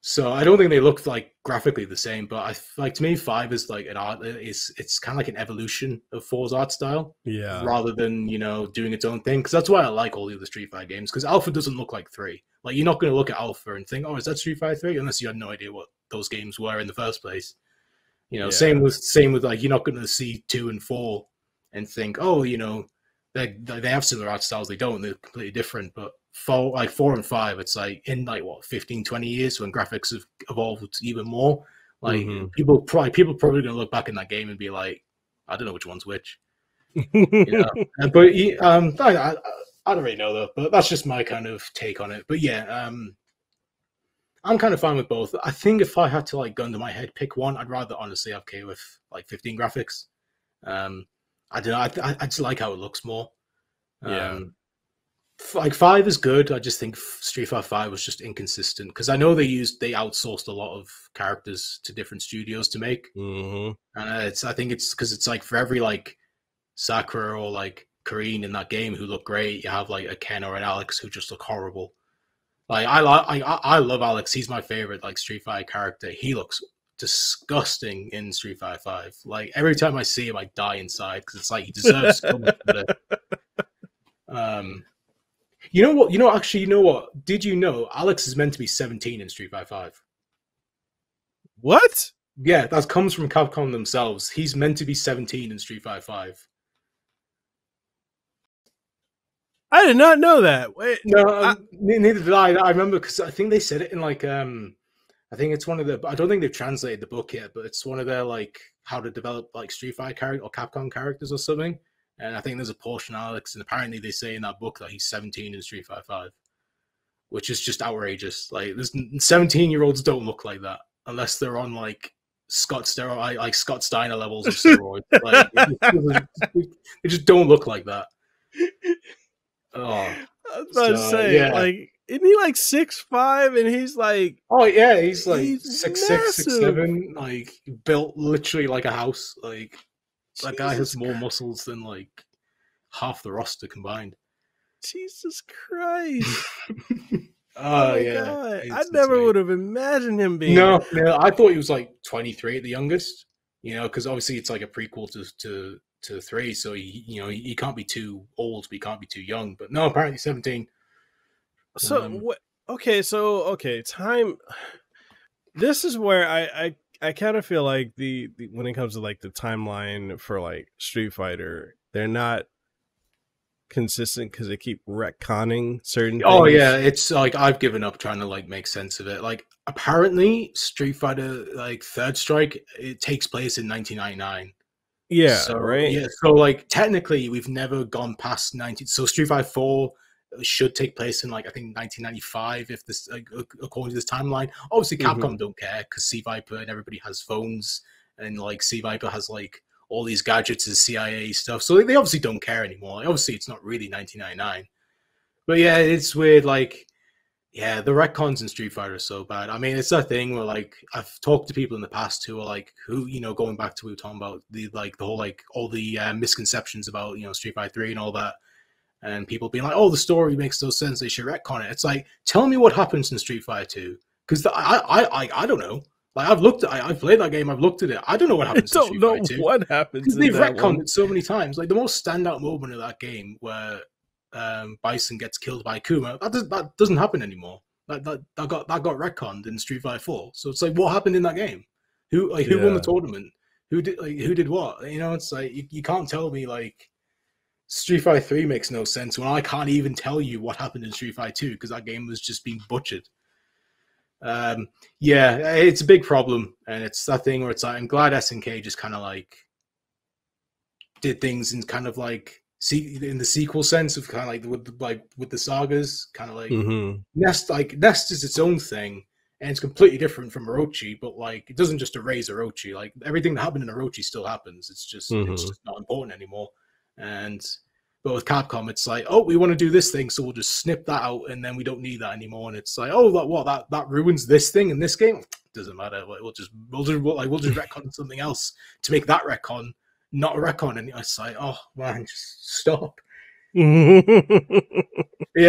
So I don't think they look like graphically the same, but to me, 5 is like it's kind of like an evolution of 4's art style, rather than doing its own thing. Because that's why I like all the other Street Fighter games. Because Alpha doesn't look like 3. Like, you're not going to look at Alpha and think, oh, is that Street Fighter 3? Unless you had no idea what those games were in the first place. Same with like, you're not going to see 2 and 4 and think, oh, they have similar art styles. They don't. They're completely different. But 4 and 5, it's like in like what 15, 20 years when graphics have evolved even more. Like people probably going to look back in that game and be like, I don't know which one's which. But I don't really know though. But that's just my kind of take on it. But yeah. I'm kind of fine with both. I think if I had to like gun to my head pick one, I'd rather honestly have KOF like 15 graphics. I don't know. I just like how it looks more. Like 5 is good. I just think Street Fighter 5 was just inconsistent because I know they outsourced a lot of characters to different studios to make. And I think it's because it's like for every like Sakura or like Karine in that game who look great, you have like a Ken or an Alex who just look horrible. Like I love Alex. He's my favorite like Street Fighter character. He looks disgusting in Street Fighter 5. Like every time I see him, I die inside because it's like he deserves so much better. You know what? Actually, you know what? Did you know Alex is meant to be 17 in Street Fighter 5? What? Yeah, that comes from Capcom themselves. He's meant to be 17 in Street Fighter 5. I did not know that. Wait, no, neither did I. I remember because I think they said it in like I think it's one of the. I don't think they've translated the book yet, but it's one of their like how to develop like Street Fighter character or Capcom characters or something. And I think there's a portion of Alex, and apparently they say in that book that he's 17 in Street Fighter 5, which is just outrageous. Like, 17-year-olds don't look like that unless they're on like Scott Steiner levels of steroids. Like, they just don't look like that. Oh, I was about to say, like, isn't he like 6'5" and he's like, oh yeah, he's like 6'6", 6'7", like built literally like a house. Like that guy has more muscles than like half the roster combined. Jesus Christ! Oh yeah, God. I never would have imagined him being. No, I thought he was like 23 at the youngest. Because obviously it's like a prequel to 3, so he can't be too old, but he can't be too young. But no, apparently 17. So what? Okay, time. This is where I kind of feel like the when it comes to like the timeline for like Street Fighter, they're not consistent because they keep retconning certain things. Oh yeah, it's like I've given up trying to like make sense of it. Like apparently Street Fighter like Third Strike, it takes place in 1999. Yeah, so, right. Yeah, so like technically we've never gone past 19. So Street Fighter 4 should take place in like I think 1995 if this according to this timeline. Obviously Capcom don't care because C Viper and everybody has phones and like C Viper has like all these gadgets and CIA stuff. So they obviously don't care anymore. Like, obviously, it's not really 1999. But yeah, it's weird. Like, yeah, the retcons in Street Fighter are so bad. I mean, it's that thing where, like, I've talked to people in the past who are like, going back to what we were talking about, all the misconceptions about, Street Fighter 3 and all that. And people being like, oh, the story makes no sense, they should retcon it. It's like, tell me what happens in Street Fighter 2. Because I don't know. Like, I've played that game, I've looked at it. I don't know what happens in Street Fighter 2. I don't know what happens. Because they've retconned it so many times. Like, the most standout moment of that game where Bison gets killed by Kuma, that doesn't happen anymore. That got retconned in Street Fighter 4. So it's like, what happened in that game? Who won the tournament? Who did what? It's like, you can't tell me, like, Street Fighter 3 makes no sense when I can't even tell you what happened in Street Fighter 2 because that game was just being butchered. Yeah, it's a big problem, and it's that thing where it's like, I'm glad SNK just kind of like did things in kind of like in the sequel sense of kind of like with the sagas, kind of like Nest is its own thing, and it's completely different from Orochi, but like it doesn't just erase Orochi. Like everything that happened in Orochi still happens. It's just not important anymore. But with Capcom, it's like, oh, we want to do this thing, so we'll just snip that out, and then we don't need that anymore. And it's like, oh, that ruins this thing in this game. Doesn't matter. Like, we'll just retcon something else to make that retcon not a retcon. And it's like, oh man, just stop. Yeah,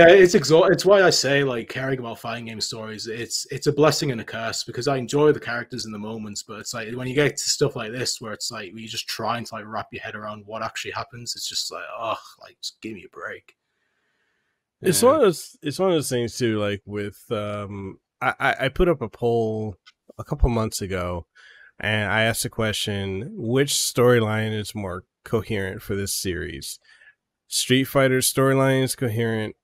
it's why I say, like, caring about fighting game stories, it's a blessing and a curse, because I enjoy the characters and the moments, but it's like when you get to stuff like this where it's like you're just trying to like wrap your head around what actually happens, it's just like, oh, like, just give me a break. It's one of those things too, like with I put up a poll a couple months ago and I asked the question, which storyline is more coherent for this series? Street Fighter storyline is coherent,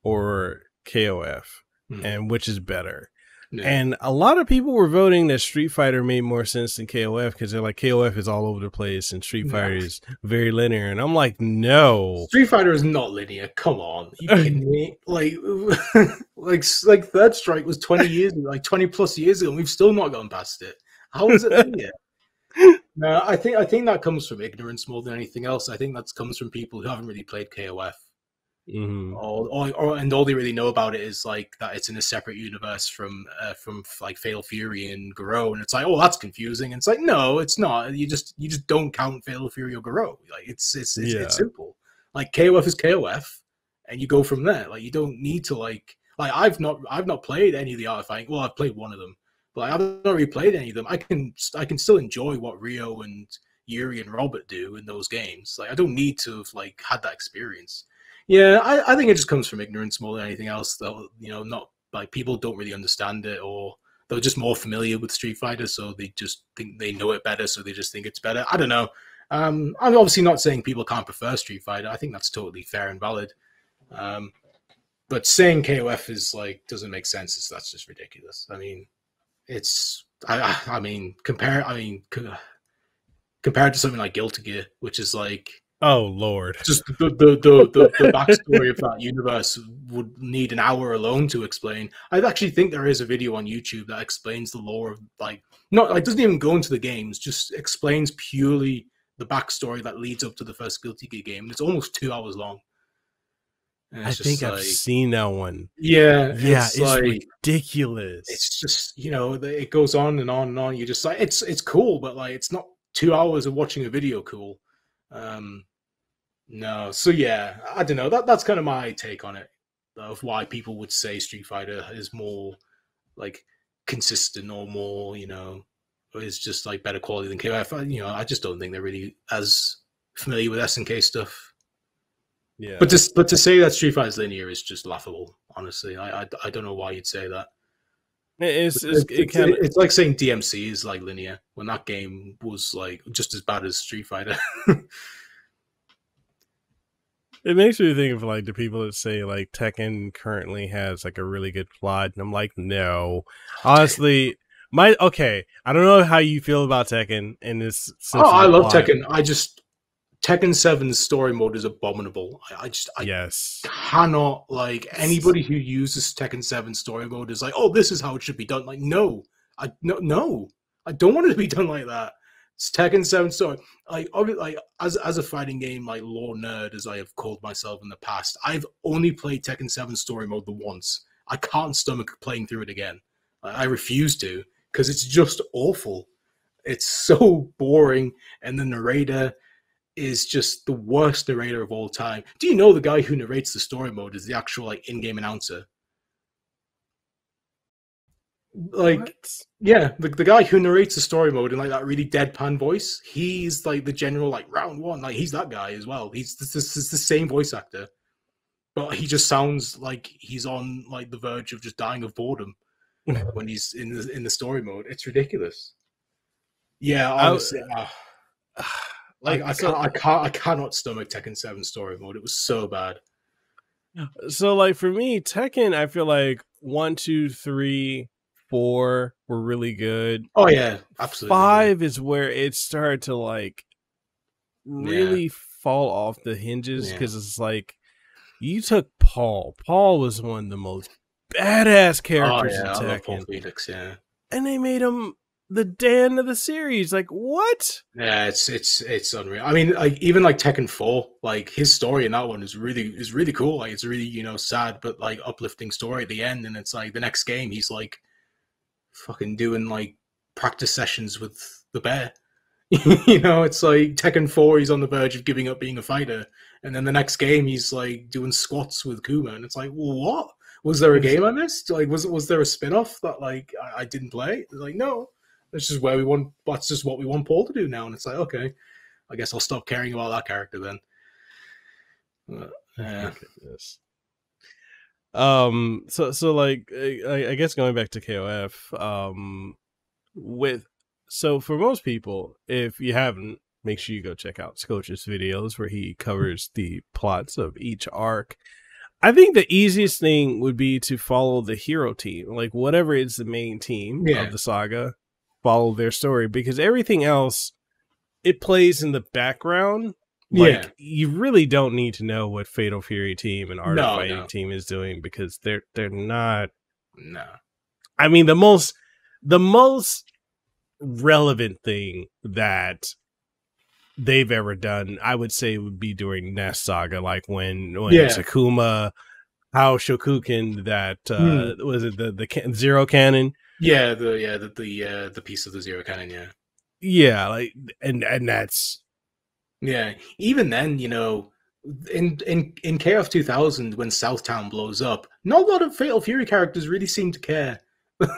or KOF, and which is better? Yeah. And a lot of people were voting that Street Fighter made more sense than KOF, because they're like, KOF is all over the place and Street Fighter is very linear. And I'm like, no, Street Fighter is not linear. Come on, you kidding me? Like, like Third Strike was 20 plus years ago, and we've still not gotten past it. How is it linear? No, I think that comes from ignorance more than anything else. I think that comes from people who haven't really played KOF. And all they really know about it is like that it's in a separate universe from like Fatal Fury and Garou, and it's like, oh, that's confusing. And it's like, no, it's not. You just don't count Fatal Fury or Garou. Like it's simple. Like KOF is KOF, and you go from there. Like you don't need to like I've not played any of the art of fighting. Well, I've played one of them, but I've not really played any of them. I can still enjoy what Ryo and Yuri and Robert do in those games. Like I don't need to have like had that experience. Yeah, I think it just comes from ignorance more than anything else. Though, not like people don't really understand it, or they're just more familiar with Street Fighter, so they just think they know it better, so they just think it's better. I don't know. I'm obviously not saying people can't prefer Street Fighter. I think that's totally fair and valid. But saying KOF is like doesn't make sense. That's just ridiculous. I mean, compared to something like Guilty Gear, which is like, oh Lord, just the backstory of that universe would need an hour alone to explain. I actually think there is a video on YouTube that explains the lore of doesn't even go into the games, just explains purely the backstory that leads up to the first Guilty Gear game. It's almost 2 hours long. I think I've seen that one. Yeah, it's like ridiculous. It's just it goes on and on and on. You just like it's cool, but like it's not 2 hours of watching a video cool. No, so yeah, I don't know. That's kind of my take on it, of why people would say Street Fighter is more like consistent or more, is just like better quality than KOF. I just don't think they're really as familiar with SNK stuff. Yeah, but to say that Street Fighter is linear is just laughable. Honestly, I don't know why you'd say that. It's like saying DMC is like linear when that game was like just as bad as Street Fighter. It makes me think of like the people that say like Tekken currently has like a really good plot, and I'm like, no, honestly, I don't know how you feel about Tekken in this. I love Tekken. Tekken 7's story mode is abominable. I cannot, like, anybody who uses Tekken 7 story mode is like, oh, this is how it should be done. Like, no, I don't want it to be done like that. It's Tekken 7 story. Like, obviously, like as a fighting game like lore nerd, as I have called myself in the past, I've only played Tekken 7 story mode the once. I can't stomach playing through it again. I refuse to, because it's just awful. It's so boring, and the narrator is just the worst narrator of all time. Do you know the guy who narrates the story mode is the actual like in-game announcer? Like, what? Yeah, the guy who narrates the story mode in like that really deadpan voice, he's like the general like round one. Like, he's that guy as well. He's this is the same voice actor, but he just sounds like he's on like the verge of just dying of boredom when he's in the story mode. It's ridiculous. Yeah, honestly, like I cannot stomach Tekken 7 story mode. It was so bad. So like for me, Tekken, I feel like 1, 2, 3, 4 were really good. Oh yeah, absolutely. 5 is where it started to like really fall off the hinges, because it's like you took Paul. Paul was one of the most badass characters in Tekken. I love Paul Felix, and they made him the Dan of the series. Like, what? Yeah, it's unreal. I mean, like, even like Tekken 4, like his story in that one is really cool. Like, it's really, you know, sad but like uplifting story at the end. And it's like the next game he's like fucking doing like practice sessions with the bear. You know, it's like Tekken 4, he's on the verge of giving up being a fighter, and then the next game he's like doing squats with Kuma, and it's like, well, what? Was there a game I missed? Like, was there a spin-off that like I didn't play? It's like, no, that's just where we want. That's just what we want Paul to do now. And it's like, okay, I guess I'll stop caring about that character then. Yeah. So like I guess going back to KOF, so for most people, if you haven't, make sure you go check out Scotia's videos where he covers the plots of each arc. I think the easiest thing would be to follow the hero team, like whatever is the main team of the saga, follow their story, because everything else, it plays in the background. Like, you really don't need to know what Fatal Fury team and Art of Fighting team is doing, because they're not. No, I mean, the most relevant thing that they've ever done, I would say, would be during Nest Saga, like when Sakuma, how Shokuken, that was it the Zero Cannon? The piece of the Zero Cannon, like and that's even then, you know, in KOF 2000, when Southtown blows up, not a lot of Fatal Fury characters really seem to care.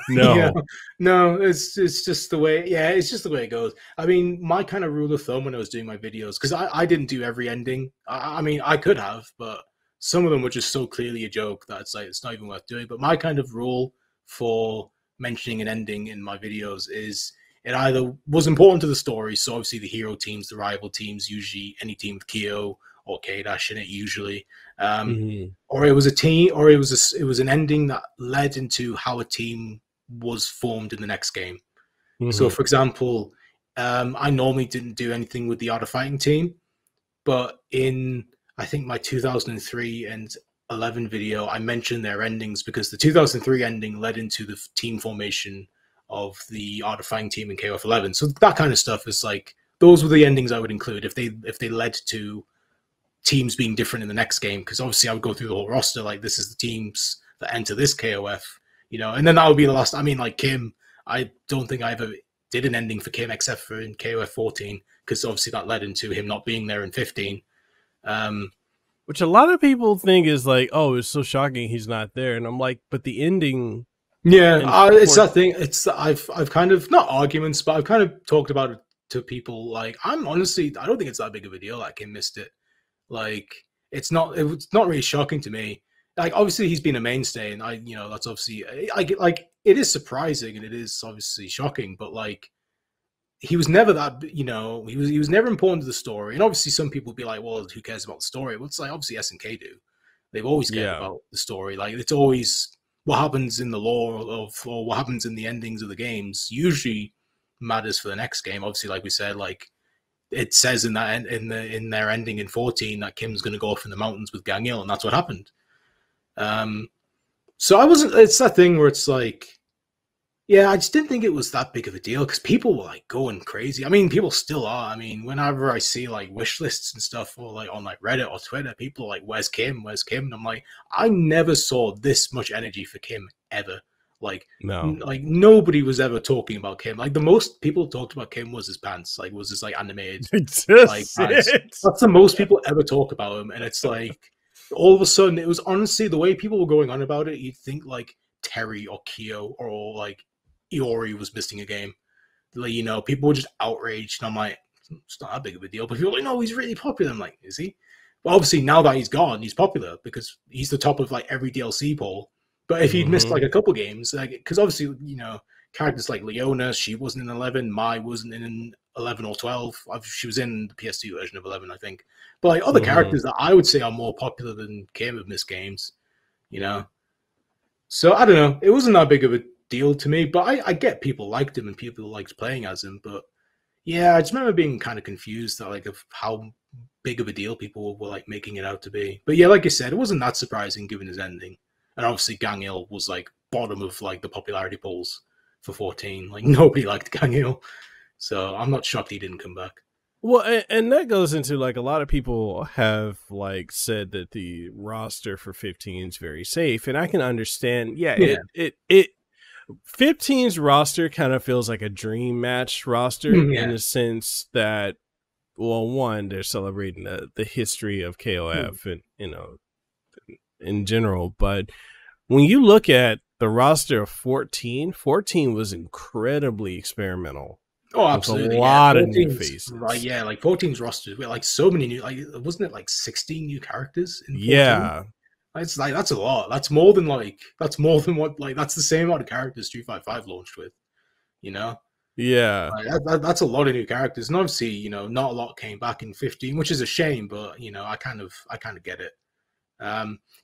No, it's just the way. Yeah, it's just the way it goes. I mean, my kind of rule of thumb when I was doing my videos, because I didn't do every ending. I mean, I could have, but some of them were just so clearly a joke that it's like it's not even worth doing. But my kind of rule for mentioning an ending in my videos is it either was important to the story, so obviously the hero teams, the rival teams, usually any team with Kyo or K-Dash in it, usually, or it was a team, or it was an ending that led into how a team was formed in the next game. So, for example, I normally didn't do anything with the Art of Fighting team, but in I think my 2003 and 11 video, I mentioned their endings because the 2003 ending led into the team formation of the Art of Fighting team in KOF 11. So that kind of stuff is like, those were the endings I would include if they led to teams being different in the next game, because obviously I would go through the whole roster, like this is the teams that enter this KOF, you know, and then that would be the last. I mean, like Kim, I don't think I ever did an ending for Kim except for in KOF 14, because obviously that led into him not being there in 15. Which a lot of people think is like, oh, it's so shocking he's not there, and I'm like, but the ending. Yeah, it's that thing. It's I've kind of, not arguments, but I've kind of talked about it to people. Like, I don't think it's that big of a deal that Kim missed it. Like, it's not really shocking to me. Like, obviously he's been a mainstay, and that's obviously like it is surprising and it is obviously shocking, but like he was never that, he was never important to the story. And obviously some people would be like, well, who cares about the story? Well, it's like obviously SNK do. They've always cared about the story. Like, it's always what happens in the lore or what happens in the endings of the games usually matters for the next game. Obviously, like we said, like it says in their ending in 14 that Kim's going to go off in the mountains with Gang Il, and that's what happened. So it's that thing where it's like, Yeah, I just didn't think it was that big of a deal because people were like going crazy. I mean, people still are. I mean, whenever I see like wish lists and stuff, or like on like Reddit or Twitter, people are like, "Where's Kim? Where's Kim?" And I'm like, I never saw this much energy for Kim ever. Like, No. like nobody was ever talking about Kim. Like the most people talked about Kim was his pants. Like was his like animated like pants. That's the most people ever talk about him, and it's like all of a sudden it was honestly the way people were going on about it. You'd think like Terry or Kyo or like Iori was missing a game. Like, you know, people were just outraged, and I'm like, it's not that big of a deal. But people are like, no, he's really popular. I'm like, is he? Well, obviously now that he's gone, he's popular because he's the top of like every DLC poll. But if he'd missed like a couple games, like because obviously, you know, characters like Leona, she wasn't in 11. Mai wasn't in 11 or 12. She was in the PS2 version of 11, I think. But like other characters that I would say are more popular than Kim have missed games, you know. So I don't know. It wasn't that big of a deal to me, but I get people liked him and people liked playing as him. But yeah, I just remember being kind of confused that like of how big of a deal people were like making it out to be. But yeah, like I said, it wasn't that surprising given his ending. And obviously Gang-il was like bottom of like the popularity polls for 14. Like nobody liked Gang-il. So I'm not shocked he didn't come back. Well, and that goes into like a lot of people have like said that the roster for 15 is very safe, and I can understand. Yeah, it 15's roster kind of feels like a dream match roster in the sense that, well, one, they're celebrating the history of KOF and, you know, in general. But when you look at the roster of 14 was incredibly experimental. Oh, absolutely. A lot of new faces. Right, yeah, like 14's roster, like so many new, like wasn't it like 16 new characters in 14? Yeah. It's like that's a lot. That's more than what that's the same amount of characters 355 launched with, you know? Yeah. Like, that's a lot of new characters. And obviously, you know, not a lot came back in 15, which is a shame, but you know, I kind of get it.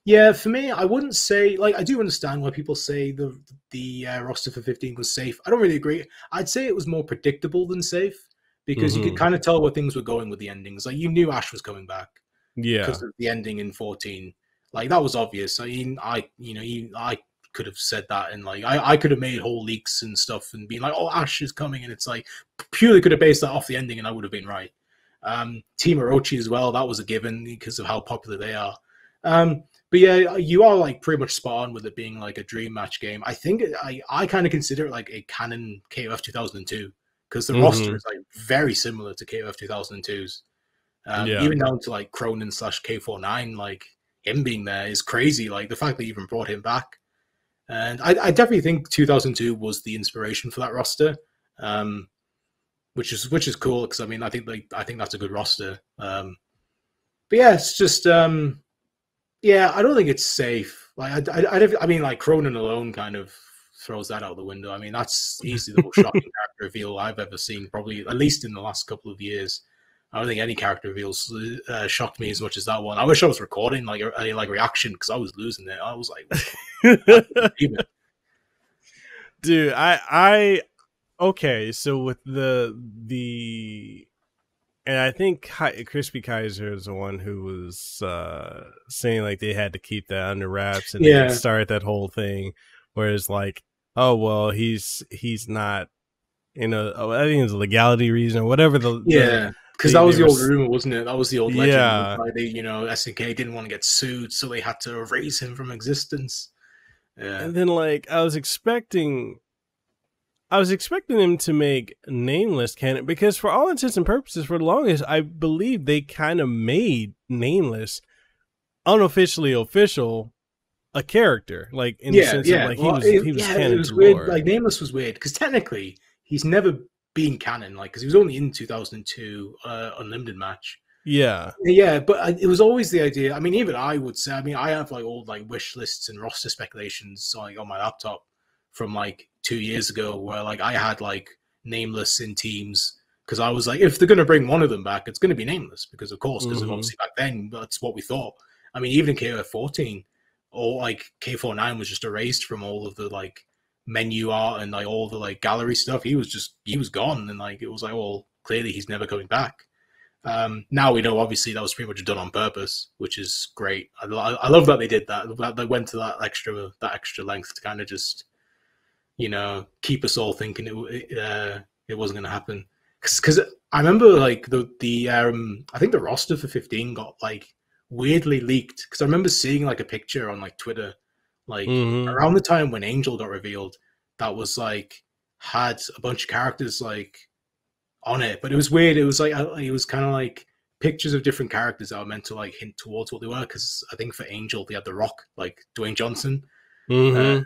Yeah, for me, I wouldn't say like I do understand why people say the roster for 15 was safe. I don't really agree. I'd say it was more predictable than safe because you could kind of tell where things were going with the endings. Like you knew Ash was coming back, because of the ending in 14. Like that was obvious. I mean, I could have said that, and like I could have made whole leaks and stuff and been like, oh, Ash is coming, and it's like purely could have based that off the ending, and I would have been right. Team Orochi as well, that was a given because of how popular they are. But yeah, you are like pretty much spot on with it being like a dream match game. I think I kind of consider it like a canon KOF 2002 because the roster is like very similar to KOF 2002's. Even down to like Cronin / K49, like him being there is crazy. Like the fact that they even brought him back, and I definitely think 2002 was the inspiration for that roster, which is cool because I mean I think that's a good roster. But yeah, it's just. Yeah, I don't think it's safe. Like, I mean, like Cronin alone kind of throws that out the window. I mean, that's easily the most shocking character reveal I've ever seen, probably at least in the last couple of years. I don't think any character reveals shocked me as much as that one. I wish I was recording like a reaction because I was losing it. I was like, dude, okay. So with the. And I think Crispy Kaiser is the one who was saying like they had to keep that under wraps and they start that whole thing. Whereas like, oh well, he's not, you know, I think it's a legality reason or whatever. Because that was the old rumor, wasn't it? That was the old legend. Yeah, like they, you know, SNK didn't want to get sued, so they had to erase him from existence. Yeah, and then like I was expecting him to make Nameless canon because for all intents and purposes, for the longest, I believe they kind of made Nameless unofficially official a character, like in the sense of like he was canon. It was weird. Lore. Like Nameless was weird because technically he's never been canon, like because he was only in 2002 Unlimited match. Yeah, but it was always the idea. I mean, even I would say, I mean, I have like old like wish lists and roster speculations like on my laptop from like 2 years ago where like I had like Nameless in teams because I was like, if they're going to bring one of them back, it's going to be Nameless because of course, because obviously back then that's what we thought. I mean, even in KOF 14 or like K49 was just erased from all of the like menu art and like all the like gallery stuff. He was gone, and like it was like, well, clearly he's never coming back. Now we know obviously that was pretty much done on purpose, which is great. I love that they did that. They went to that extra length to kind of just you know, keep us all thinking it wasn't going to happen. Because I remember like the I think the roster for 15 got like weirdly leaked, because I remember seeing like a picture on like Twitter, like around the time when Angel got revealed, that was like had a bunch of characters like on it, but it was weird. It was like it was kind of like pictures of different characters that were meant to like hint towards what they were. Because I think for Angel they had The Rock, like Dwayne Johnson, to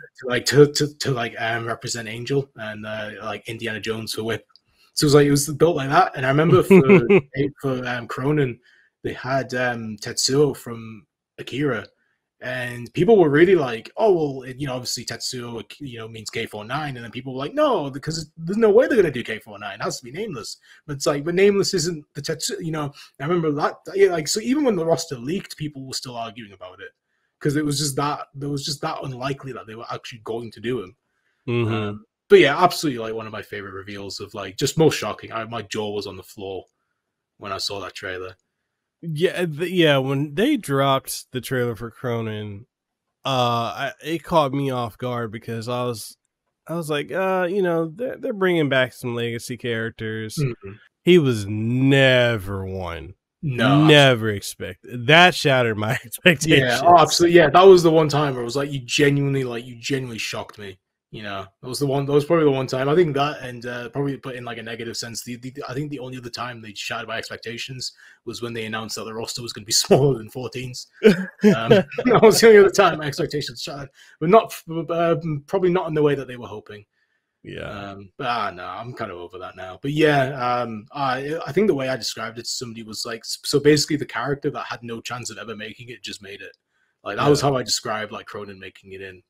represent Angel, and like Indiana Jones for Whip. So it was built like that. And I remember for Cronin, they had Tetsuo from Akira, and people were really like, "Oh well, you know, obviously Tetsuo, you know, means K49," and then people were like, "No, because there's no way they're gonna do K49. It has to be Nameless." But it's like, but Nameless isn't the Tetsuo. You know, I remember that. Yeah, like, so even when the roster leaked, people were still arguing about it, because it was just that unlikely that they were actually going to do him. But yeah, absolutely, like one of my favorite reveals of like just most shocking. My jaw was on the floor when I saw that trailer. Yeah, when they dropped the trailer for Cronin, it caught me off guard, because I was like, you know, they're bringing back some legacy characters. He was never one. No, never expected. That shattered my expectations. Yeah, absolutely. Yeah, that was the one time where it was like you genuinely shocked me. You know, that was probably the one time. I think that, and probably put in like a negative sense. I think the only other time they shattered my expectations was when they announced that the roster was going to be smaller than 14s. That was the only other time my expectations shattered, but not probably not in the way that they were hoping. Yeah. But no, I'm kind of over that now. But yeah, I think the way I described it to somebody was like, so basically the character that had no chance of ever making it just made it. Like that was how I described like Cronin making it in.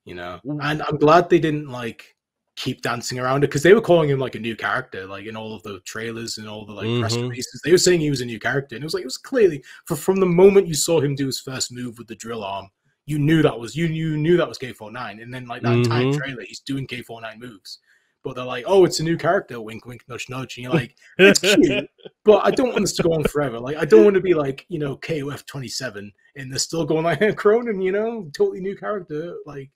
You know, and I'm glad they didn't like keep dancing around it, because they were calling him like a new character, like in all of the trailers and all the like press releases. They were saying he was a new character, and it was clearly from the moment you saw him do his first move with the drill arm, you knew that was K49, and then like that entire trailer, he's doing K49 moves. But they're like, oh, it's a new character, wink, wink, nudge, nudge, and you're like, it's cute, but I don't want this to go on forever. Like, I don't want to be like, you know, KOF 27, and they're still going like Cronin, you know, totally new character, like.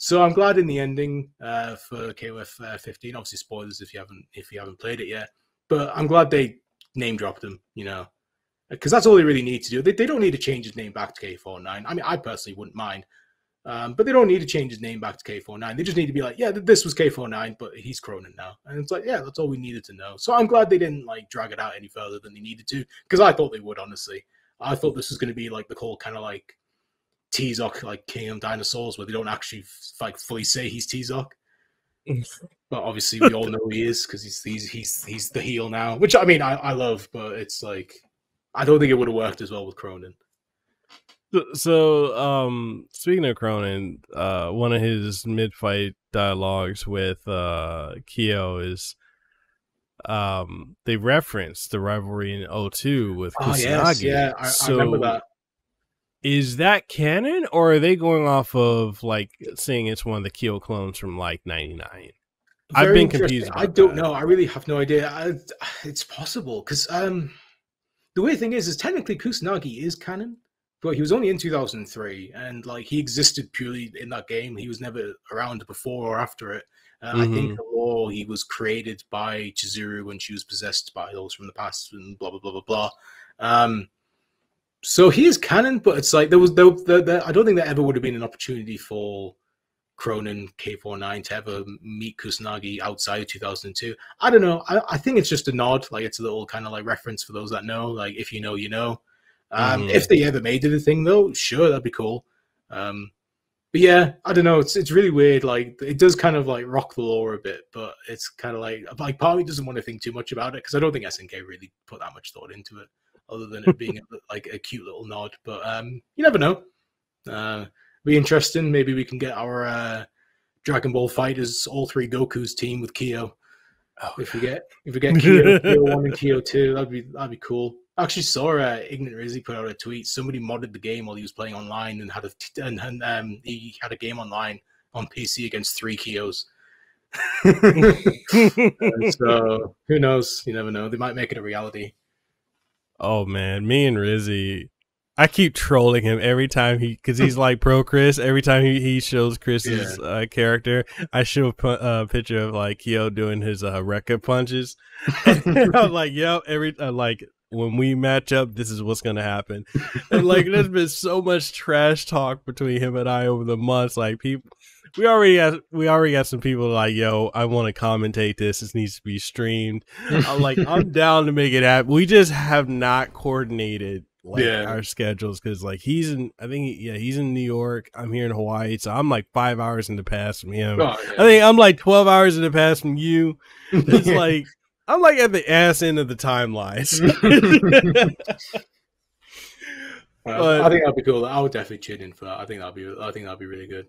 So I'm glad in the ending for KOF 15. Obviously, spoilers if you haven't played it yet. But I'm glad they name dropped him. You know, because that's all they really need to do. They don't need to change his name back to K49. I mean, I personally wouldn't mind, but they don't need to change his name back to K49. They just need to be like, yeah, this was K49, but he's Cronin now, and it's like, yeah, that's all we needed to know. So I'm glad they didn't like drag it out any further than they needed to, because I thought they would. Honestly, I thought this was going to be like the whole kind of like T-Zoc, like King of Dinosaurs, where they don't actually like fully say he's T-Zoc. But obviously we all know he is, because he's the heel now, which I mean I love, but it's like I don't think it would have worked as well with Cronin. So speaking of Cronin, one of his mid-fight dialogues with Kyo is they referenced the rivalry in 02 with Kusanagi. Yes, yeah, I remember that. Is that canon, or are they going off of like saying it's one of the Kyo clones from like 99? I've been confused about I don't know. I really have no idea. It's possible, because the weird thing is technically Kusanagi is canon, but he was only in 2003, and like he existed purely in that game. He was never around before or after it. I think the lore, he was created by Chizuru when she was possessed by those from the past, and blah blah blah blah blah. So he is canon, but it's like I don't think there ever would have been an opportunity for Cronin K49 to ever meet Kusanagi outside of 2002. I don't know. I think it's just a nod, like it's a little kind of like reference for those that know. Like if you know, you know. If they ever made it a thing, though, sure, that'd be cool. But yeah, I don't know. It's really weird. Like it does kind of like rock the lore a bit, but it's kind of like part of me doesn't want to think too much about it, because I don't think SNK really put that much thought into it, other than it being like a cute little nod. But you never know. Be interesting. Maybe we can get our Dragon Ball Fighters all three Goku's team with Kyo. If we get Kyo 1 and Kyo 2, that'd be cool. I actually saw Ignorant Rizzy put out a tweet. Somebody modded the game while he was playing online, and he had a game online on PC against 3 Kyos. So who knows? You never know. They might make it a reality. Oh man, me and Rizzy, I keep trolling him every time because he's like pro Chris. Every time he shows Chris's character, I show a picture of like Kyo doing his record punches. And I'm like, yep, like when we match up, this is what's gonna happen. And like, there's been so much trash talk between him and I over the months. Like people, we already got some people like, yo, I want to commentate this. This needs to be streamed. I'm down to make it happen. We just have not coordinated our schedules because like he's in New York. I'm here in Hawaii, so I'm like 5 hours in the past from him. I think I'm like 12 hours in the past from you. It's like I'm like at the ass end of the timeline. I think that'd be cool. I would definitely tune in for that. I think that'd be really good.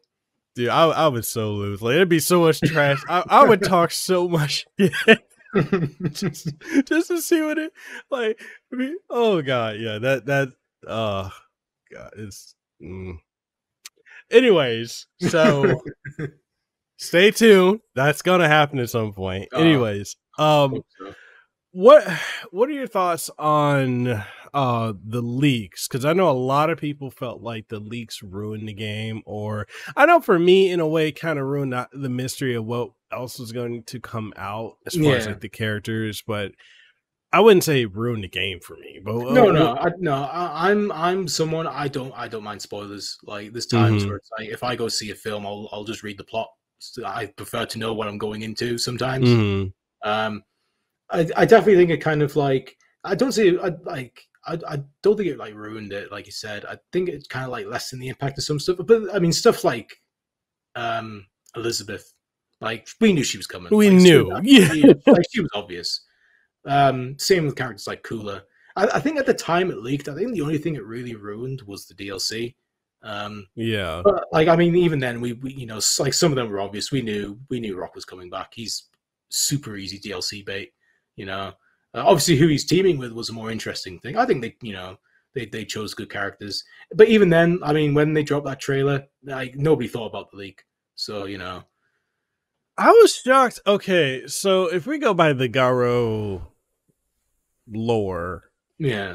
Dude, I would so lose. Like, it'd be so much trash. I would talk so much shit. just to see what it like. I mean, oh god, yeah, that oh god, it's. Anyways, so stay tuned. That's gonna happen at some point. Anyways, what are your thoughts on the leaks? Because I know a lot of people felt like the leaks ruined the game, or I know for me, in a way, kind of ruined the mystery of what else was going to come out as far as like the characters. But I wouldn't say it ruined the game for me. But I'm someone I don't mind spoilers. Like there's times where it's like if I go see a film, I'll just read the plot. So I prefer to know what I'm going into sometimes. I definitely think it kind of like I don't see it, I don't think it like ruined it, like you said. I think it kind of like lessened the impact of some stuff. But I mean, stuff like Elizabeth, like we knew she was coming. We like, knew, she was obvious. Same with characters like Cooler. I think at the time it leaked, I think the only thing it really ruined was the DLC. But like I mean, even then we you know like some of them were obvious. We knew Rock was coming back. He's super easy DLC bait. You know, obviously who he's teaming with was a more interesting thing. I think they chose good characters. But even then, I mean, when they dropped that trailer, like nobody thought about the leak. So you know, I was shocked. Okay, so if we go by the Garo lore,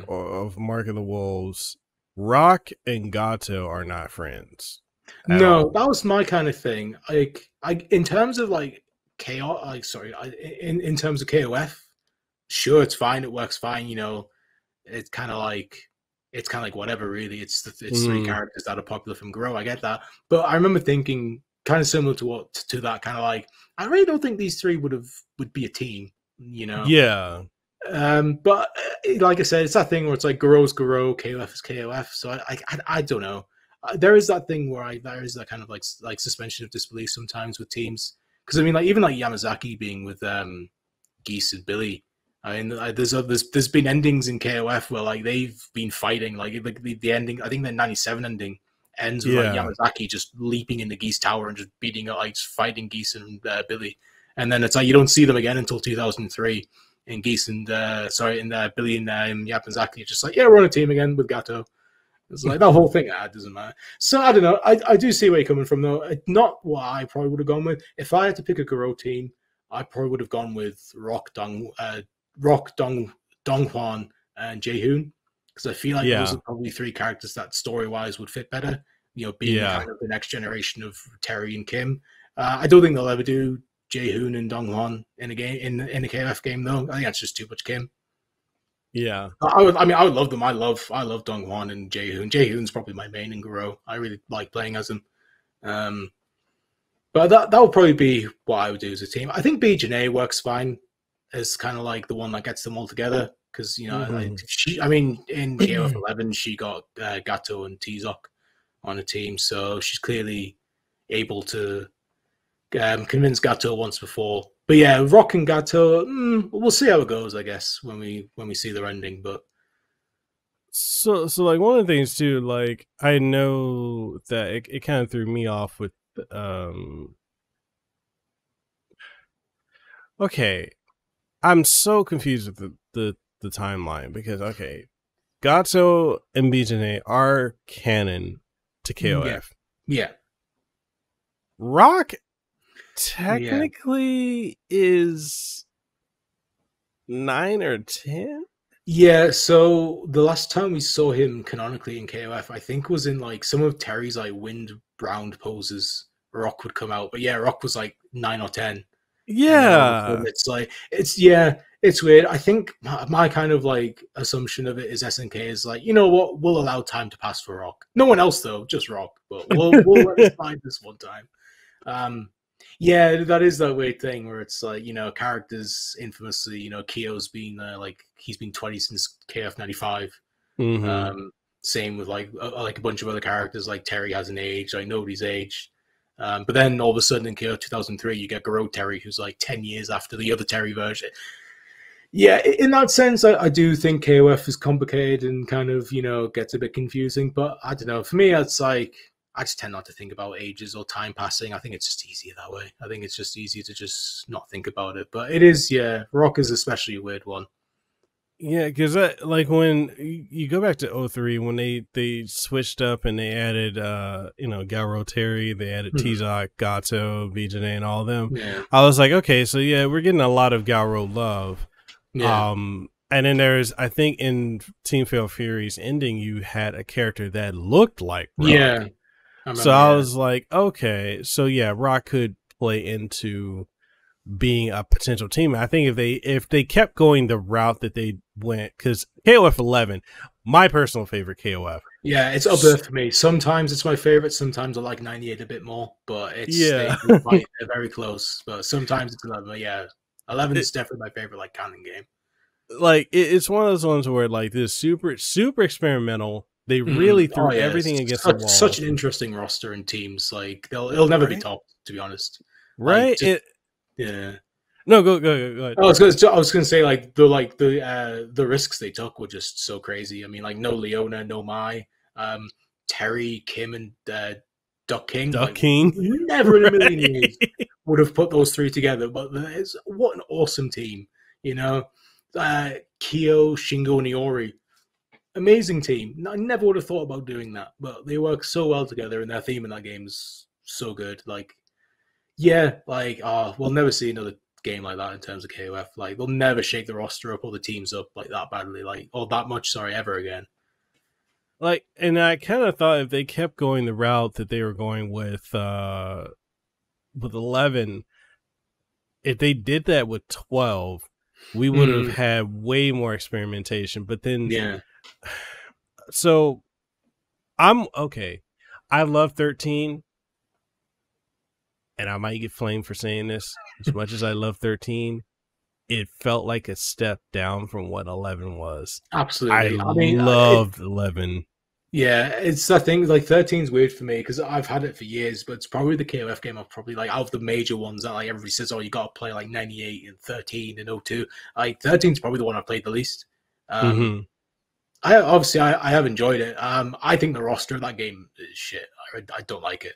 of Mark of the Wolves, Rock and Gato are not friends. No, that was my kind of thing. Like, in terms of like chaos, in terms of KOF, sure, it's fine. It works fine. You know, it's kind of like whatever. Really, it's three characters that are popular from Grow. I get that, but I remember thinking kind of similar to that kind of like I really don't think these three would be a team. You know, yeah. But like I said, it's that thing where it's like Garou is Garou, KOF is KOF. So I don't know. There is that thing where there is that kind of like suspension of disbelief sometimes with teams. Because I mean, like even like Yamazaki being with Geese and Billy. I mean, there's been endings in KOF where like they've been fighting. Like the ending, I think the 97 ending ends with like Yamazaki just leaping into Geese Tower and just beating up, like just fighting Geese and Billy. And then it's like you don't see them again until 2003. And Geese and Billy and Yamazaki are just like, yeah, we're on a team again with Gato. It's like that whole thing doesn't matter. So I don't know. I do see where you're coming from though. Not what I probably would have gone with. If I had to pick a Garou team, I probably would have gone with Rock, Dong Hwan, and Jae-hoon. Because I feel like those are probably three characters that story-wise would fit better. You know, being kind of the next generation of Terry and Kim. I don't think they'll ever do Jae-hoon and Dong Hwan in a game in a KF game though. I think that's just too much Kim. Yeah, I would love them. I love Dong Hwan and Jae-hoon. Jae-hoon's probably my main in Garou. I really like playing as him. But that would probably be what I would do as a team. I think B Janae works fine as kind of like the one that gets them all together because you know, in KOF 11 she got Gato and Tizok on a team, so she's clearly able to convince Gato once before. But yeah, Rock and Gato, we'll see how it goes, I guess, when we see their ending. But so like one of the things too, like I know that it kind of threw me off with okay, I'm so confused with the timeline because Gato and Bijane are canon to KOF. Yeah. Rock technically is 9 or 10. Yeah, so the last time we saw him canonically in KOF, I think was in like some of Terry's like wind round poses. Rock would come out, but yeah, Rock was like 9 or 10. And then all of a Yeah. sudden it's like it's weird. I think my kind of like assumption of it is SNK is like, you know what, we'll allow time to pass for Rock. No one else though, just Rock. But we'll let it slide this one time. Yeah, that is that weird thing where it's like, you know, characters infamously, you know, Kyo's been like he's been 20 since KF 95. Same with like a bunch of other characters, like Terry hasn't aged, like nobody's aged. But then all of a sudden in KO 2003, you get Garou Terry, who's like 10 years after the other Terry version. Yeah, in that sense, I do think KOF is complicated and kind of, you know, gets a bit confusing. But I don't know. For me, it's like, I just tend not to think about ages or time passing. I think it's just easier that way. I think it's just easier to just not think about it. But it is, yeah, Rock is especially a weird one. Yeah, because like when you go back to 03, when they switched up and they added, you know, Garou Terry, they added Tizak, Gato, Vijay, and all of them. Yeah. I was like, okay, so yeah, we're getting a lot of Garou love. Yeah. And then there's, I think in Team Fail Fury's ending, you had a character that looked like Rock. Yeah. I was like, okay, so yeah, Rock could play into being a potential team. I think if they kept going the route that they went, because KOF 11, my personal favorite KOF. Yeah, it's up there for me. Sometimes it's my favorite. Sometimes I like 98 a bit more, but it's they're very close. But sometimes it's 11. But yeah, 11 is definitely my favorite like canon game. Like it's one of those ones where like this super experimental. They really threw everything against the wall. Such an interesting roster and teams. Like it'll never be topped, to be honest. Right? Like, yeah. No, go ahead. I was gonna say like the risks they took were just so crazy. I mean, like no Leona, no Mai, Terry, Kim, and Duck King. Never in a million years would have put those three together. But what an awesome team, you know. Kyo, Shingo, and Iori. Amazing team. I never would have thought about doing that, but they work so well together, and their theme in that game is so good. Like, yeah, like we'll never see another game like that in terms of KOF. Like, they'll never shake the roster up or the teams up like that badly, like or that much. Sorry, ever again. Like, and I kind of thought if they kept going the route that they were going with 11, if they did that with 12, we would have had way more experimentation. But then, yeah. So I'm okay. I love 13, and I might get flamed for saying this. As much as I love 13, it felt like a step down from what 11 was. Absolutely. I mean, loved 11. Yeah, it's I think like 13 is weird for me because I've had it for years, but it's probably the KOF game I've probably like out of the major ones that like everybody says, oh, you got to play like 98 and 13 and 02. Like 13 is probably the one I've played the least. I have enjoyed it. I think the roster of that game is shit. I don't like it.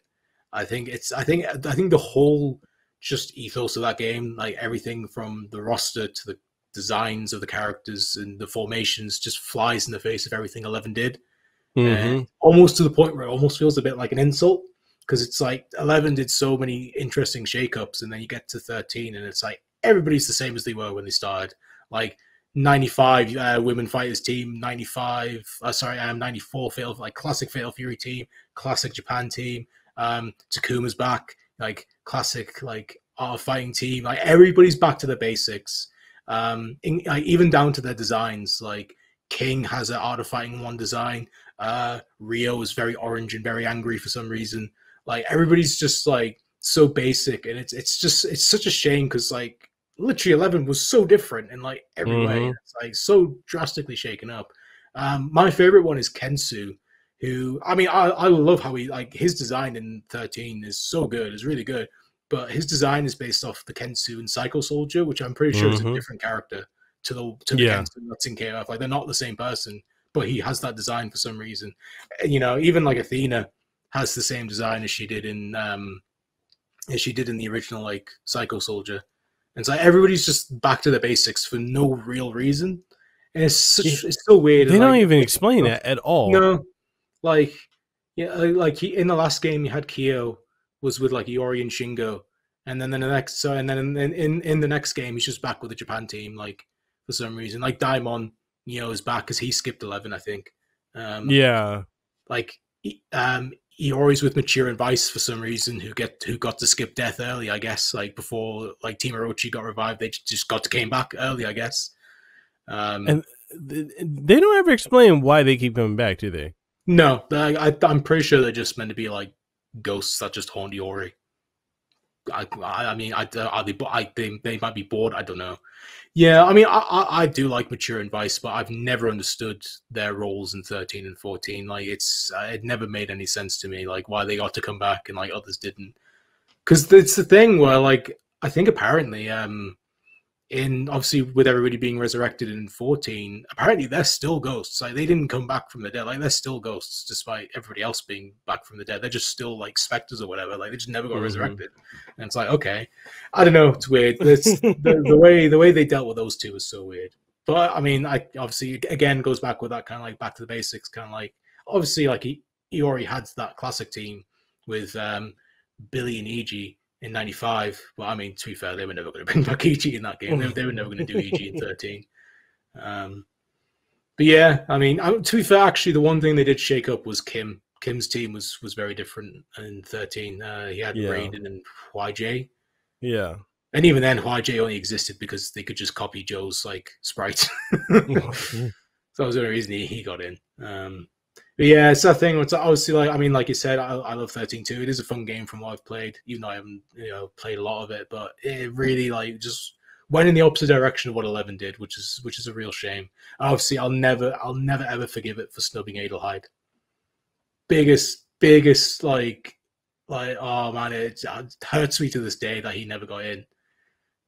I think the whole just ethos of that game, like everything from the roster to the designs of the characters and the formations, just flies in the face of everything 11 did. Almost to the point where it almost feels a bit like an insult because it's like 11 did so many interesting shakeups, and then you get to 13, and it's like everybody's the same as they were when they started. Like 95 women fighters team, 94 classic Fatal Fury team, classic Japan team, Takuma's back, like classic like art of fighting team, like everybody's back to the basics, even down to their designs. Like King has an art of fighting one design, Rio is very orange and very angry for some reason. Like everybody's just like so basic, and it's such a shame because like literally 11 was so different in like every way. It's like so drastically shaken up. My favorite one is Kensu, who I mean I love how he like his design in 13 is so good, it's really good, but his design is based off the Kensu and Psycho Soldier, which I'm pretty sure is a different character to the Kensu that's in KOF. Like they're not the same person, but he has that design for some reason. You know, even like Athena has the same design as she did in the original like Psycho Soldier. And it's like everybody's just back to the basics for no real reason, and it's so weird. They don't even explain that at all. No, like like in the last game you had Kyo was with like Iori and Shingo, and then in the next game he's just back with the Japan team like for some reason. Like Daimon, is back because he skipped 11, I think. Yeah. Like Iori's with Mature and Vice for some reason, who got to skip death early, I guess. Like before, like Team Orochi got revived, they just came back early, I guess. And they don't ever explain why they keep coming back, do they? No, I'm pretty sure they're just meant to be like ghosts that just haunt Iori. I mean, they might be bored. I don't know. Yeah, I mean, I do like Mature and Vice, but I've never understood their roles in 13 and 14. Like, it never made any sense to me, like, why they got to come back and, like, others didn't. Because it's the thing where, like, I think apparently, obviously with everybody being resurrected in 14, apparently they're still ghosts. Like, they didn't come back from the dead. Like, they're still ghosts despite everybody else being back from the dead. They're just still like specters or whatever. Like, they just never got resurrected. And it's like, okay, I don't know, it's weird. It's, the way they dealt with those two was so weird. But I mean, I obviously again goes back with that kind of like back to the basics, kind of like obviously like he already had that classic team with Billy and EG in 95. Well, I mean, to be fair, they were never going to bring back EG in that game. They were never going to do EG in 13. But yeah, I mean, to be fair, actually, the one thing they did shake up was Kim. Kim's team was very different in 13. He had Raiden and YJ. Yeah. And even then, YJ only existed because they could just copy Joe's like sprites. So that was the only reason he got in. But yeah, it's that thing. It's obviously like, I mean, like you said, I love 13 too. It is a fun game from what I've played, even though I haven't played a lot of it. But it really like just went in the opposite direction of what 11 did, which is a real shame. Obviously, I'll never ever forgive it for snubbing Adelheid. Biggest like oh man, it hurts me to this day that he never got in.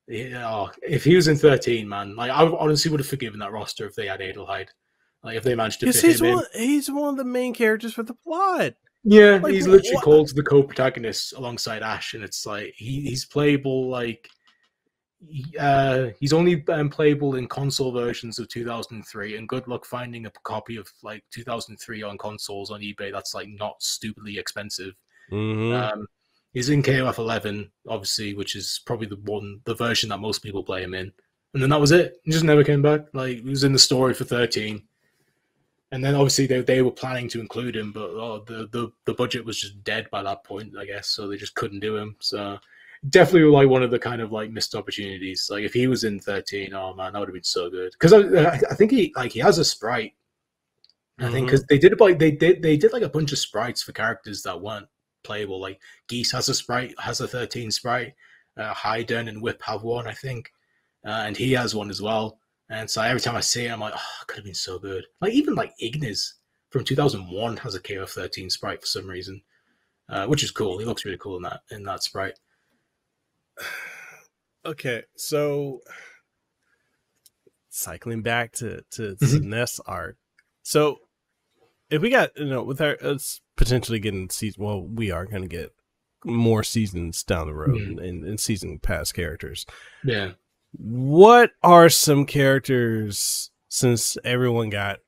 If he was in 13, man, like I honestly would have forgiven that roster if they had Adelheid. Like if they managed to fit him in. He's one of the main characters for the plot. Yeah, like, he's literally called the co-protagonist alongside Ash, and it's like he's playable. Like he's only playable in console versions of 2003, and good luck finding a copy of like 2003 on consoles on eBay. That's like not stupidly expensive. He's in KOF 11, obviously, which is probably the version that most people play him in. And then that was it. He just never came back. Like he was in the story for 13. And then obviously they were planning to include him, but the budget was just dead by that point, I guess. So they just couldn't do him. So definitely like one of the kind of like missed opportunities. Like if he was in 13, oh man, that would have been so good. Because I think he has a sprite. I think because they did like a bunch of sprites for characters that weren't playable. Like Geese has a sprite, has a 13 sprite. Hayden and Whip have one, I think, and he has one as well. And so every time I see it, I'm like, oh, it could have been so good. Like even like Ignis from 2001 has a KOF 13 sprite for some reason, which is cool. He looks really cool in that sprite. Okay, so cycling back to NES art. So if we got with us potentially getting season, well, we are going to get more seasons down the road and season pass characters. Yeah. What are some characters, since everyone got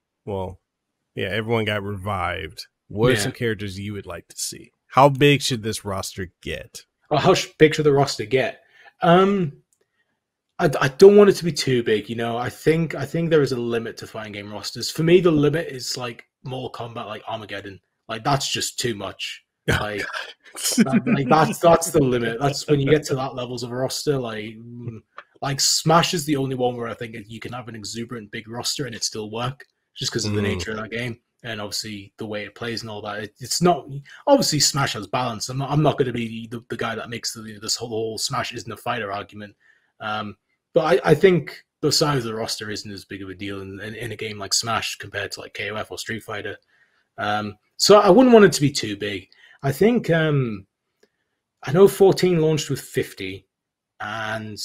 revived, what are some characters you would like to see? How big should this roster get? Oh, how big should the roster get? I don't want it to be too big, I think there is a limit to fighting game rosters. For me, the limit is like Mortal Kombat, like Armageddon. Like that's just too much. Like, that's the limit. That's when you get to that levels of a roster. Like Smash is the only one where I think you can have an exuberant big roster and it still work, just because of the nature of that game and obviously the way it plays and all that. It's not obviously Smash has balance. I'm not going to be the guy that makes this whole Smash isn't a fighter argument. But I think the size of the roster isn't as big of a deal in a game like Smash compared to like KOF or Street Fighter. So I wouldn't want it to be too big. I think I know 14 launched with 50 and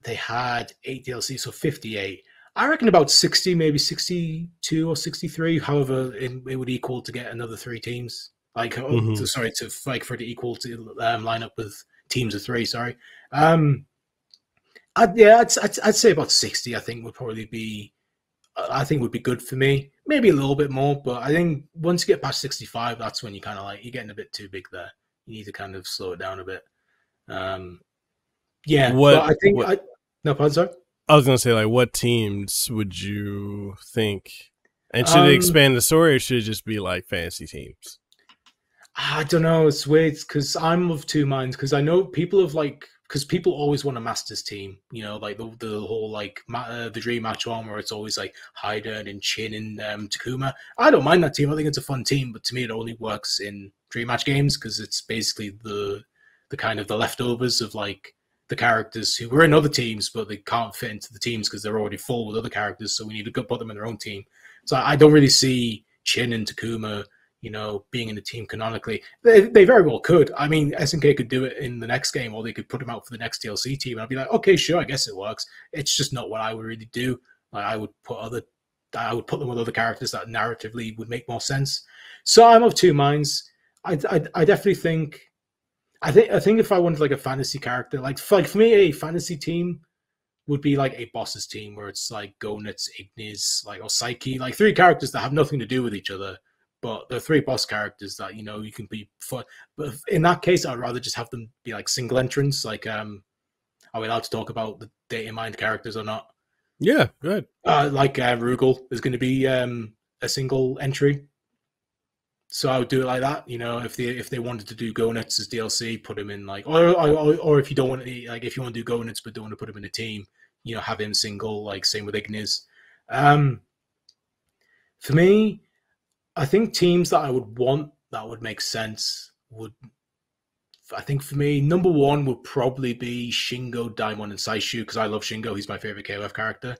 they had 8 DLC, so 58. I reckon about 60, maybe 62 or 63. However, it would equal to get another 3 teams. Like, for it to equal to line up with teams of 3. Sorry. I'd say about 60. I think would probably be. I think would be good for me. Maybe a little bit more, but I think once you get past 65, that's when you kind of like you're getting a bit too big there. You need to kind of slow it down a bit. Yeah, but I think no, pardon, sorry. I was gonna say, like, what teams would you think? And should it expand the story, or should it just be like fantasy teams? I don't know. It's weird because I'm of two minds. Because I know people have because people always want a Masters team. You know, like the whole the Dream Match one where it's always like Haiden and Chin and Takuma. I don't mind that team. I think it's a fun team, but to me, it only works in Dream Match games because it's basically the kind of the leftovers of like the characters who were in other teams, but they can't fit into the teams because they're already full with other characters. So we need to put them in their own team. So I don't really see Chin and Takuma, you know, being in the team canonically. They very well could. I mean, SNK could do it in the next game, or they could put them out for the next DLC team. And I'd be like, okay, sure, I guess it works. It's just not what I would really do. Like, I would put them with other characters that narratively would make more sense. So I'm of two minds. I definitely think. I think if I wanted like a fantasy character, like for me, a fantasy team would be like a boss's team where it's like Gonitz, Ignis, like or Psyche, like three characters that have nothing to do with each other, but they're three boss characters that, you know, you can be fun. But in that case, I'd rather just have them be like single entrants. Like, are we allowed to talk about the data mined characters or not? Yeah, good. Like Rugal is going to be a single entry. So I would do it like that, you know. If they wanted to do Gonitz as DLC, put him in like, or if you don't want to, like, if you want to do Gonitz but don't want to put him in a team, you know, have him single. Like same with Ignis. For me, I think teams that I would want that would make sense would. I think for me, number one would probably be Shingo, Daimon, and Saishu because I love Shingo. He's my favorite KOF character.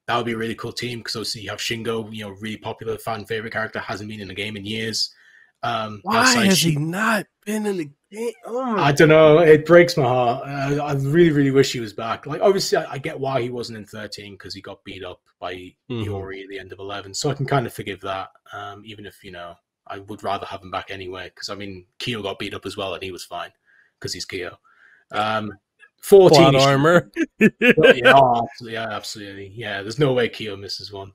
That would be a really cool team because obviously you have Shingo, you know, really popular fan favorite character, hasn't been in the game in years. Why has he not been in the game? Oh. I don't know. It breaks my heart. I really, really wish he was back. Like, obviously, I get why he wasn't in 13 because he got beat up by Iori at the end of 11. So I can kind of forgive that, even if, you know, I would rather have him back anyway. Because, I mean, Kyo got beat up as well and he was fine because he's Kyo. 14 plot armor. Yeah, absolutely. Yeah, there's no way Kyo misses one.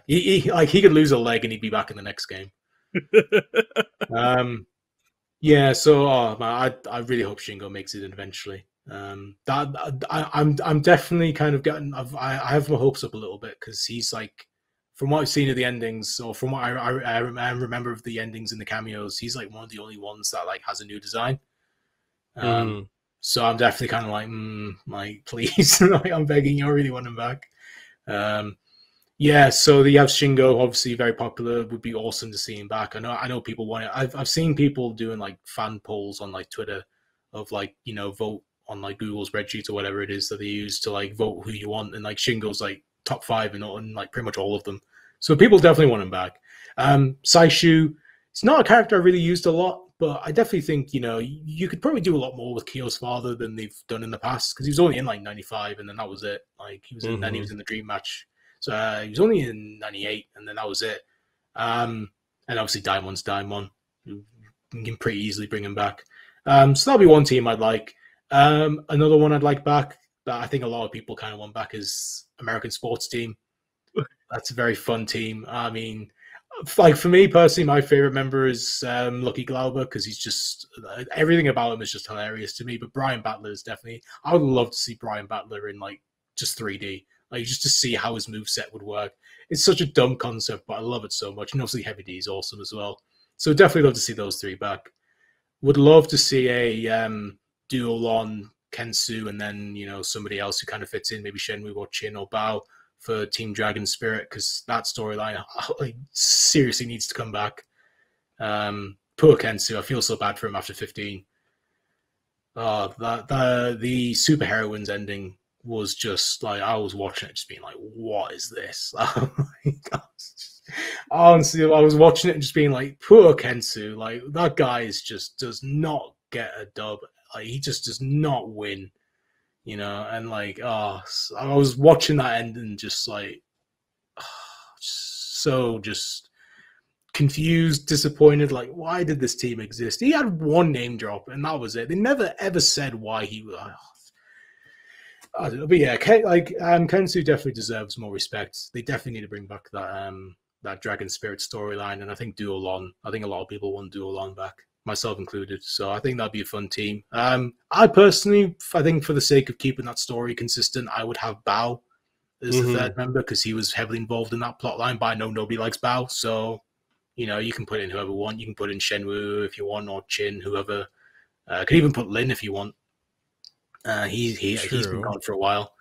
He could lose a leg and he'd be back in the next game. Yeah. So, man, I really hope Shingo makes it eventually. I'm definitely kind of getting. I have my hopes up a little bit because he's like, from what I've seen of the endings, or from what I remember of the endings in the cameos, he's like one of the only ones that like has a new design. So I'm definitely kind of like, please, like, I'm begging you, I really want him back. Yeah, so you have Shingo, obviously very popular. Would be awesome to see him back. I know people want it. I've seen people doing like fan polls on like Twitter of like, you know, vote on like Google spreadsheets or whatever it is that they use to like vote who you want, and like Shingo's like top 5 and like pretty much all of them. So people definitely want him back. Saishu, it's not a character I really used a lot, but I definitely think, you know, you could probably do a lot more with Kyo's father than they've done in the past because he was only in like 95 and then that was it. Like he was in, then he was in the Dream Match. So he was only in 98 and then that was it. And obviously Daimon's Daimon. You can pretty easily bring him back. So that'll be one team I'd like. Another one I'd like back that I think a lot of people kind of want back is American Sports Team. That's a very fun team. I mean, like for me personally, my favorite member is Lucky Glauber because he's just everything about him is just hilarious to me. But Brian Battler is definitely. I would love to see Brian Battler in like just 3D, like just to see how his moveset would work. It's such a dumb concept, but I love it so much. And obviously Heavy D is awesome as well. So definitely love to see those three back. Would love to see a duel on Kensu and then, you know, somebody else who kind of fits in, maybe Shenmue or Chin or Bao for Team Dragon Spirit, because that storyline like, seriously needs to come back. Poor Kensu, I feel so bad for him after 15. The super heroines ending was just like, I was watching it just being like, what is this? Honestly, I was watching it and just being like, poor Kensu, like that guy is just does not get a dub. Like he just does not win. You know, and like, I was watching that end and just like, so just confused, disappointed. Like, why did this team exist? He had one name drop, and that was it. They never ever said why he was. I don't know, but yeah, Kensu definitely deserves more respect. They definitely need to bring back that Dragon Spirit storyline, and I think Duolon. I think a lot of people want Duolon back. myself included. So I think that'd be a fun team. I personally, I think for the sake of keeping that story consistent, I would have Bao as the third member, because he was heavily involved in that plot line, but I know nobody likes Bao, so you can put in whoever you want. You can put in Shenwu if you want, or Chin, whoever. Could even put Lin if you want. He's been gone for a while.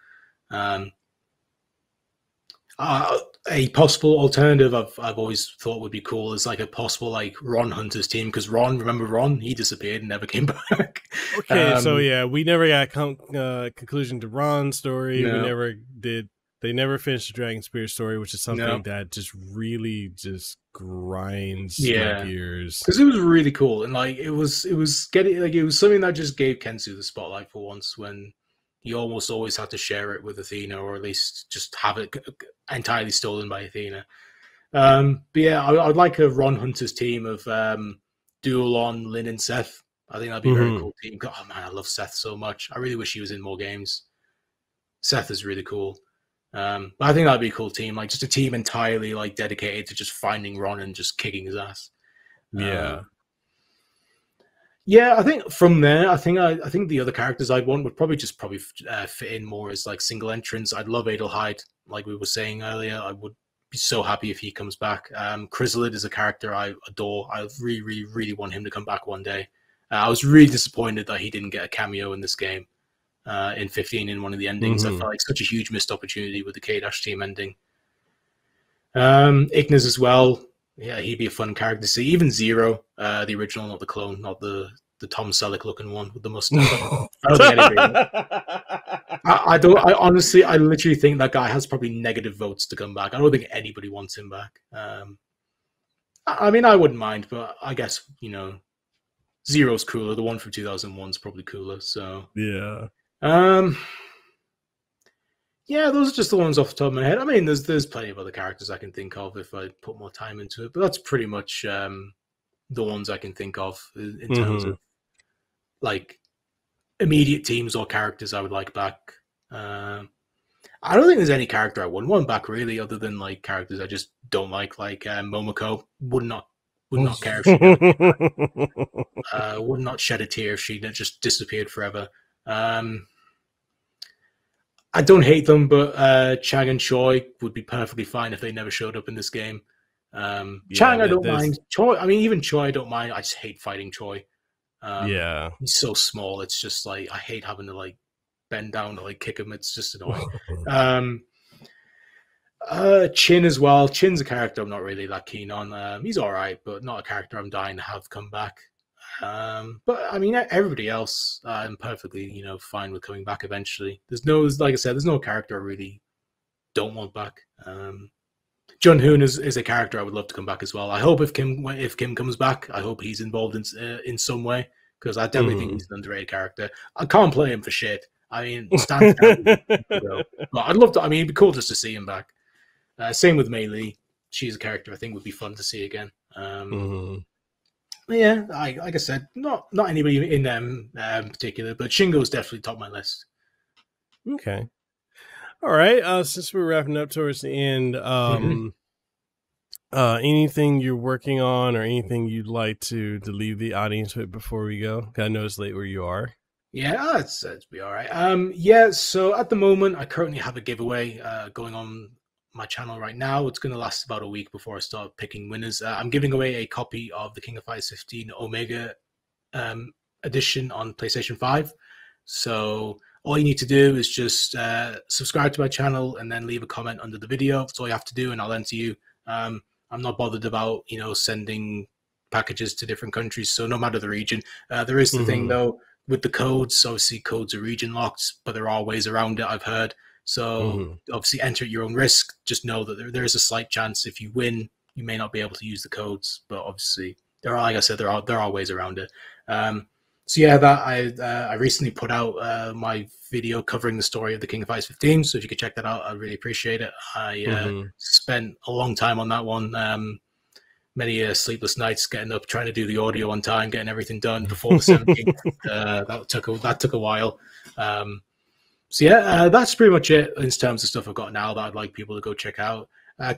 A possible alternative I've always thought would be cool is like a possible like Ron Hunter's team, because remember Ron? He disappeared and never came back. Okay, so yeah, we never got conclusion to Ron's story. No. We never did. They never finished the Dragon Spear story, which is something that just really just grinds my gears. Because it was really cool, and like it was something that just gave Kensu the spotlight for once, when he almost always had to share it with Athena, or at least just have it entirely stolen by Athena. But yeah, I'd like a Ron Hunter's team of Duelon, Lin, and Seth. I think that'd be a very cool team. Oh man, I love Seth so much. I really wish he was in more games. Seth is really cool. But I think that'd be a cool team, like just a team entirely like dedicated to just finding Ron and just kicking his ass. Yeah. Yeah, I think from there, I think the other characters I'd want would probably fit in more as like single entrants. I'd love Adelheid, like we were saying earlier. I would be so happy if he comes back. Chrysalid is a character I adore. I really, really, really want him to come back one day. I was really disappointed that he didn't get a cameo in this game. In 15 in one of the endings. I felt like such a huge missed opportunity with the K-Dash team ending. Ignis as well. Yeah, he'd be a fun character to see. Even Zero, the original, not the clone, not the Tom Selleck looking one with the mustache. I literally think that guy has probably negative votes to come back. I don't think anybody wants him back. I mean, I wouldn't mind, but I guess, Zero's cooler. The one from 2001 is probably cooler. So yeah. Yeah, those are just the ones off the top of my head. I mean, there's plenty of other characters I can think of if I put more time into it, but that's pretty much the ones I can think of in terms of like immediate teams or characters I would like back. I don't think there's any character I wouldn't want back really, other than like characters I just don't like Momoko. Would not care if she would not shed a tear if she just disappeared forever. I don't hate them, but Chang and Choi would be perfectly fine if they never showed up in this game. Chang, I don't mind. Choi, I mean, even Choi, I don't mind. I just hate fighting Choi. He's so small. It's just like I hate having to like bend down to like kick him. It's just annoying. Chin as well. Chin's a character I'm not really that keen on. He's all right, but not a character I'm dying to have come back. But I mean, everybody else, I'm perfectly, fine with coming back eventually. Like I said, there's no character I really don't want back. Jun Hoon is a character I would love to come back as well. I hope if Kim comes back, I hope he's involved in some way, because I definitely think he's an underrated character. I can't play him for shit. I mean, but I'd love to. I mean, it'd be cool just to see him back. Same with Mei Li. She's a character I think would be fun to see again. Yeah, like I said, not anybody in them particular, but Shingo's definitely top of my list. Okay. All right. Since we're wrapping up towards the end, anything you're working on or anything you'd like to leave the audience with before we go? I know it's late where you are. Yeah, it's be all right. Yeah, so at the moment, I currently have a giveaway going on my channel right now. It's going to last about a week before I start picking winners. I'm giving away a copy of the King of Fighters 15 Omega edition on PlayStation 5. So all you need to do is just subscribe to my channel and then leave a comment under the video. That's all you have to do, and I'll enter you. I'm not bothered about sending packages to different countries, so no matter the region. There is the thing though with the codes. Obviously codes are region locked, but there are ways around it, I've heard. So obviously enter at your own risk. Just know that there is a slight chance if you win, you may not be able to use the codes, but obviously like I said, there are ways around it. So yeah, that I recently put out my video covering the story of the King of Fighters 15. So if you could check that out, I'd really appreciate it. I spent a long time on that one. Many sleepless nights getting up, trying to do the audio on time, getting everything done before the 17th. That took a while. So yeah, that's pretty much it in terms of stuff I've got now that I'd like people to go check out.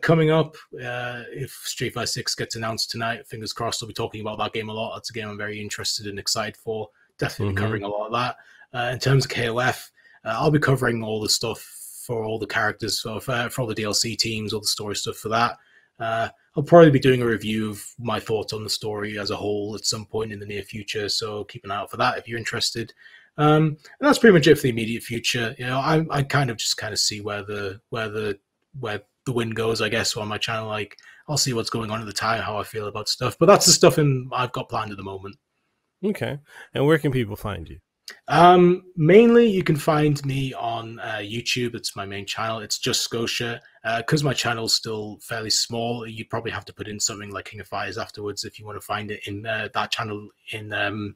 Coming up, if Street Fighter 6 gets announced tonight, fingers crossed, I'll be talking about that game a lot. That's a game I'm very interested and excited for. Definitely covering a lot of that. In terms of KOF, I'll be covering all the stuff for all the characters, for all the DLC teams, all the story stuff for that. I'll probably be doing a review of my thoughts on the story as a whole at some point in the near future, so keep an eye out for that if you're interested. And that's pretty much it for the immediate future. You know, I kind of see where the wind goes, I guess, on my channel. Like, I'll see what's going on at the time, how I feel about stuff. But that's the stuff I've got planned at the moment. Okay. And where can people find you? Mainly you can find me on YouTube. It's my main channel. It's just Scotia. Because my channel's still fairly small, you'd probably have to put in something like King of Fighters afterwards if you want to find it in that channel in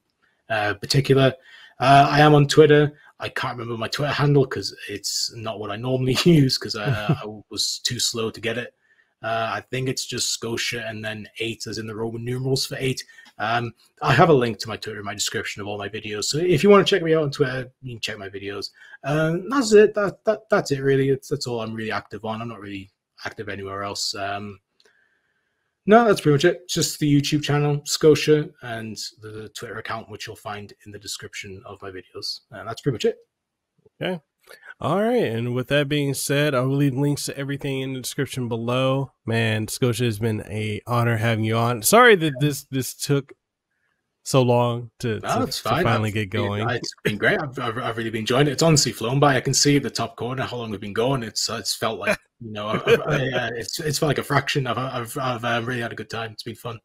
particular. I am on Twitter. I can't remember my Twitter handle because it's not what I normally use because I was too slow to get it. I think it's just Scotia and then 8 as in the Roman numerals for 8. I have a link to my Twitter in my description of all my videos. So if you want to check me out on Twitter, you can check my videos. That's it. That's it, really. That's all I'm really active on. I'm not really active anywhere else. No, that's pretty much it. Just the YouTube channel, Scotia, and the Twitter account, which you'll find in the description of my videos. And that's pretty much it. Okay. All right. And with that being said, I will leave links to everything in the description below. Man, Scotia, has been an honor having you on. Sorry that this took so long to finally get going. It's been great. I've really been enjoying it. It's honestly flown by. I can see the top corner how long we've been going. It's felt like, you know, it's felt like a fraction. I've really had a good time. It's been fun.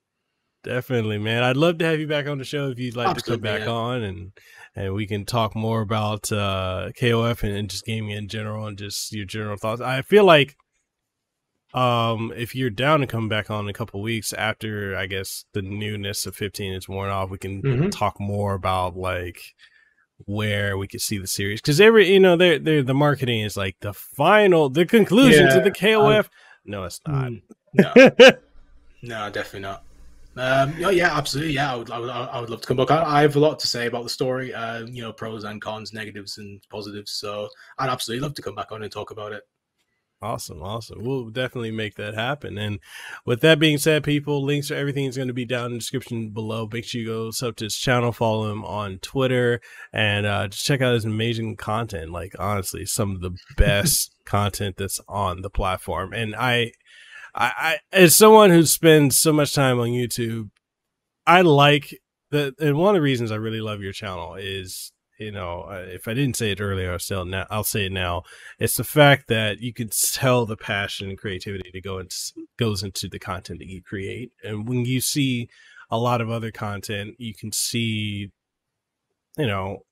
Definitely, man. I'd love to have you back on the show if you'd like to come back on, and we can talk more about KOF and just gaming in general and just your general thoughts. I feel like if you're down to come back on in a couple of weeks after, I guess, the newness of 15 is worn off, we can talk more about like where we could see the series, because the marketing is like the conclusion to the KOF. No, it's not. No, no, definitely not. Yeah, absolutely. Yeah, I would love to come back. I have a lot to say about the story. You know, pros and cons, negatives and positives. So I'd absolutely love to come back on and talk about it. Awesome. We'll definitely make that happen. And with that being said, people, links to everything is going to be down in the description below. Make sure you go sub to his channel, follow him on Twitter, and just check out his amazing content. Like, honestly, some of the best content that's on the platform. And I as someone who spends so much time on YouTube, I like that. And one of the reasons I really love your channel is, you know, if I didn't say it earlier, I'll say it now. It's the fact that you can tell the passion and creativity that goes into the content that you create. And when you see a lot of other content, you can see, you know,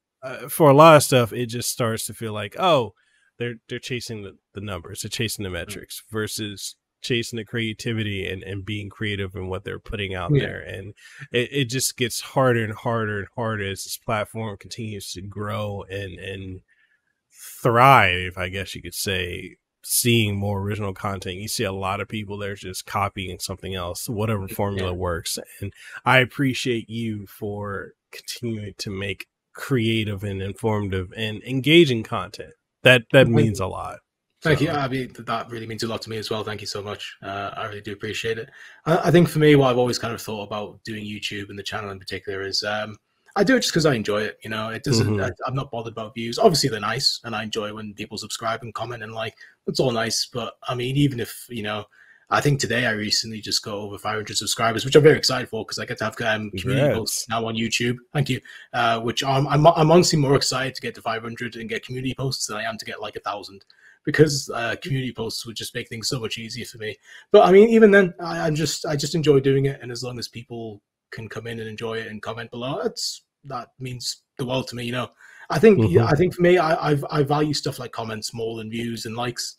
for a lot of stuff, it just starts to feel like, oh, they're chasing the numbers, they're chasing the metrics versus chasing the creativity and being creative in what they're putting out there. And it just gets harder and harder and harder as this platform continues to grow and thrive, I guess you could say, seeing more original content. You see a lot of people that are just copying something else, whatever formula works. And I appreciate you for continuing to make creative and informative and engaging content. That means a lot. Thank you. I mean, that really means a lot to me as well. Thank you so much. I really do appreciate it. I think for me, what I've always kind of thought about doing YouTube and the channel in particular is I do it just because I enjoy it. You know, it doesn't. I'm not bothered about views. Obviously, they're nice, and I enjoy when people subscribe and comment and like. It's all nice, but I mean, even if, you know, I think today I recently just got over 500 subscribers, which I'm very excited for because I get to have community posts now on YouTube. Thank you. Which I'm honestly more excited to get to 500 and get community posts than I am to get like 1,000. Because community posts would just make things so much easier for me. But I mean, even then, I just enjoy doing it, and as long as people can come in and enjoy it and comment below, that means the world to me. You know, I think for me, I value stuff like comments more than views and likes,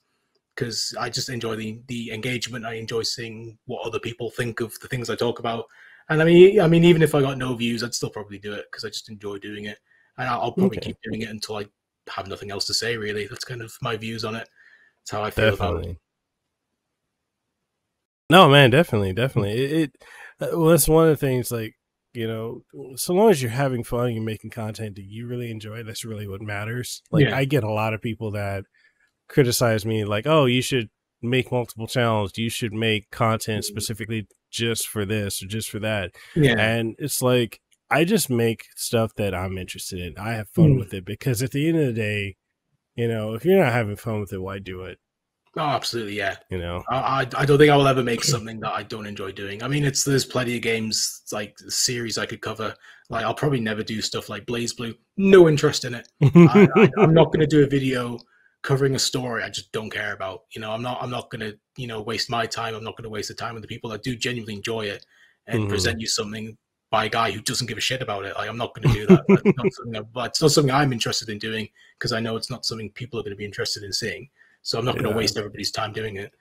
because I just enjoy the engagement. I enjoy seeing what other people think of the things I talk about. And I mean, even if I got no views, I'd still probably do it because I just enjoy doing it, and I'll probably keep doing it until I have nothing else to say, really. That's kind of my views on it. That's how I feel about it. No, man, definitely. Well, that's one of the things, like, you know, so long as you're having fun, you're making content that you really enjoy, that's really what matters. Like, I get a lot of people that criticize me, like, oh, you should make multiple channels. You should make content specifically just for this or just for that. Yeah. And it's like, I just make stuff that I'm interested in. I have fun with it, because at the end of the day, you know, if you're not having fun with it, why do it? Oh, absolutely, yeah. You know, I don't think I will ever make something that I don't enjoy doing. I mean, there's plenty of games, like series I could cover. Like, I'll probably never do stuff like Blaze Blue. No interest in it. I'm not going to do a video covering a story I just don't care about. You know, I'm not going to, you know, waste my time. I'm not going to waste the time of the people that do genuinely enjoy it and present you something by a guy who doesn't give a shit about it. Like, I'm not going to do that. It's not something I'm interested in doing, because I know it's not something people are going to be interested in seeing. So I'm not going to waste everybody's time doing it.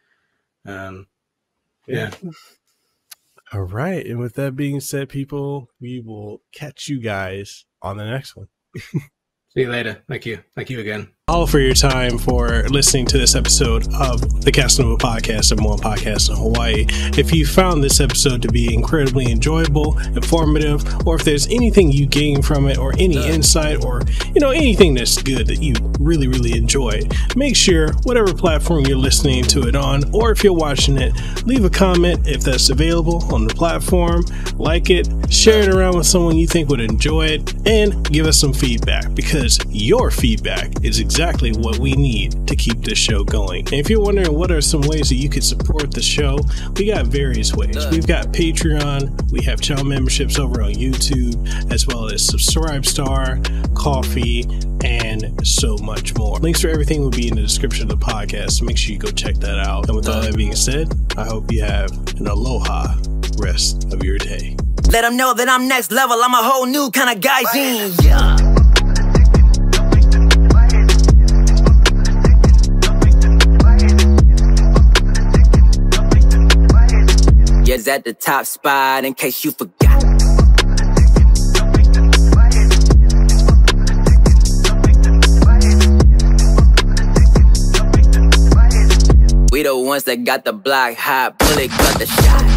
Yeah. All right. And with that being said, people, we will catch you guys on the next one. See you later. Thank you. Thank you again. All for your time for listening to this episode of the Kasanova Podcast, number one podcast in Hawaii. If you found this episode to be incredibly enjoyable, informative, or if there's anything you gain from it, or any insight, or, you know, anything that's good that you really, really enjoy, make sure whatever platform you're listening to it on, or if you're watching it, leave a comment if that's available on the platform, like it, share it around with someone you think would enjoy it, and give us some feedback, because your feedback is exactly what we need to keep this show going. And if you're wondering what are some ways that you could support the show, we got various ways. We've got Patreon, we have channel memberships over on YouTube, as well as Subscribestar, Coffee, and so much more. Links for everything will be in the description of the podcast, so make sure you go check that out. And with all that being said, I hope you have an aloha rest of your day. Let them know that I'm next level. I'm a whole new kind of guy. Yeah. Yes, at the top spot, in case you forgot. We the ones that got the block hot, bullet got the shot.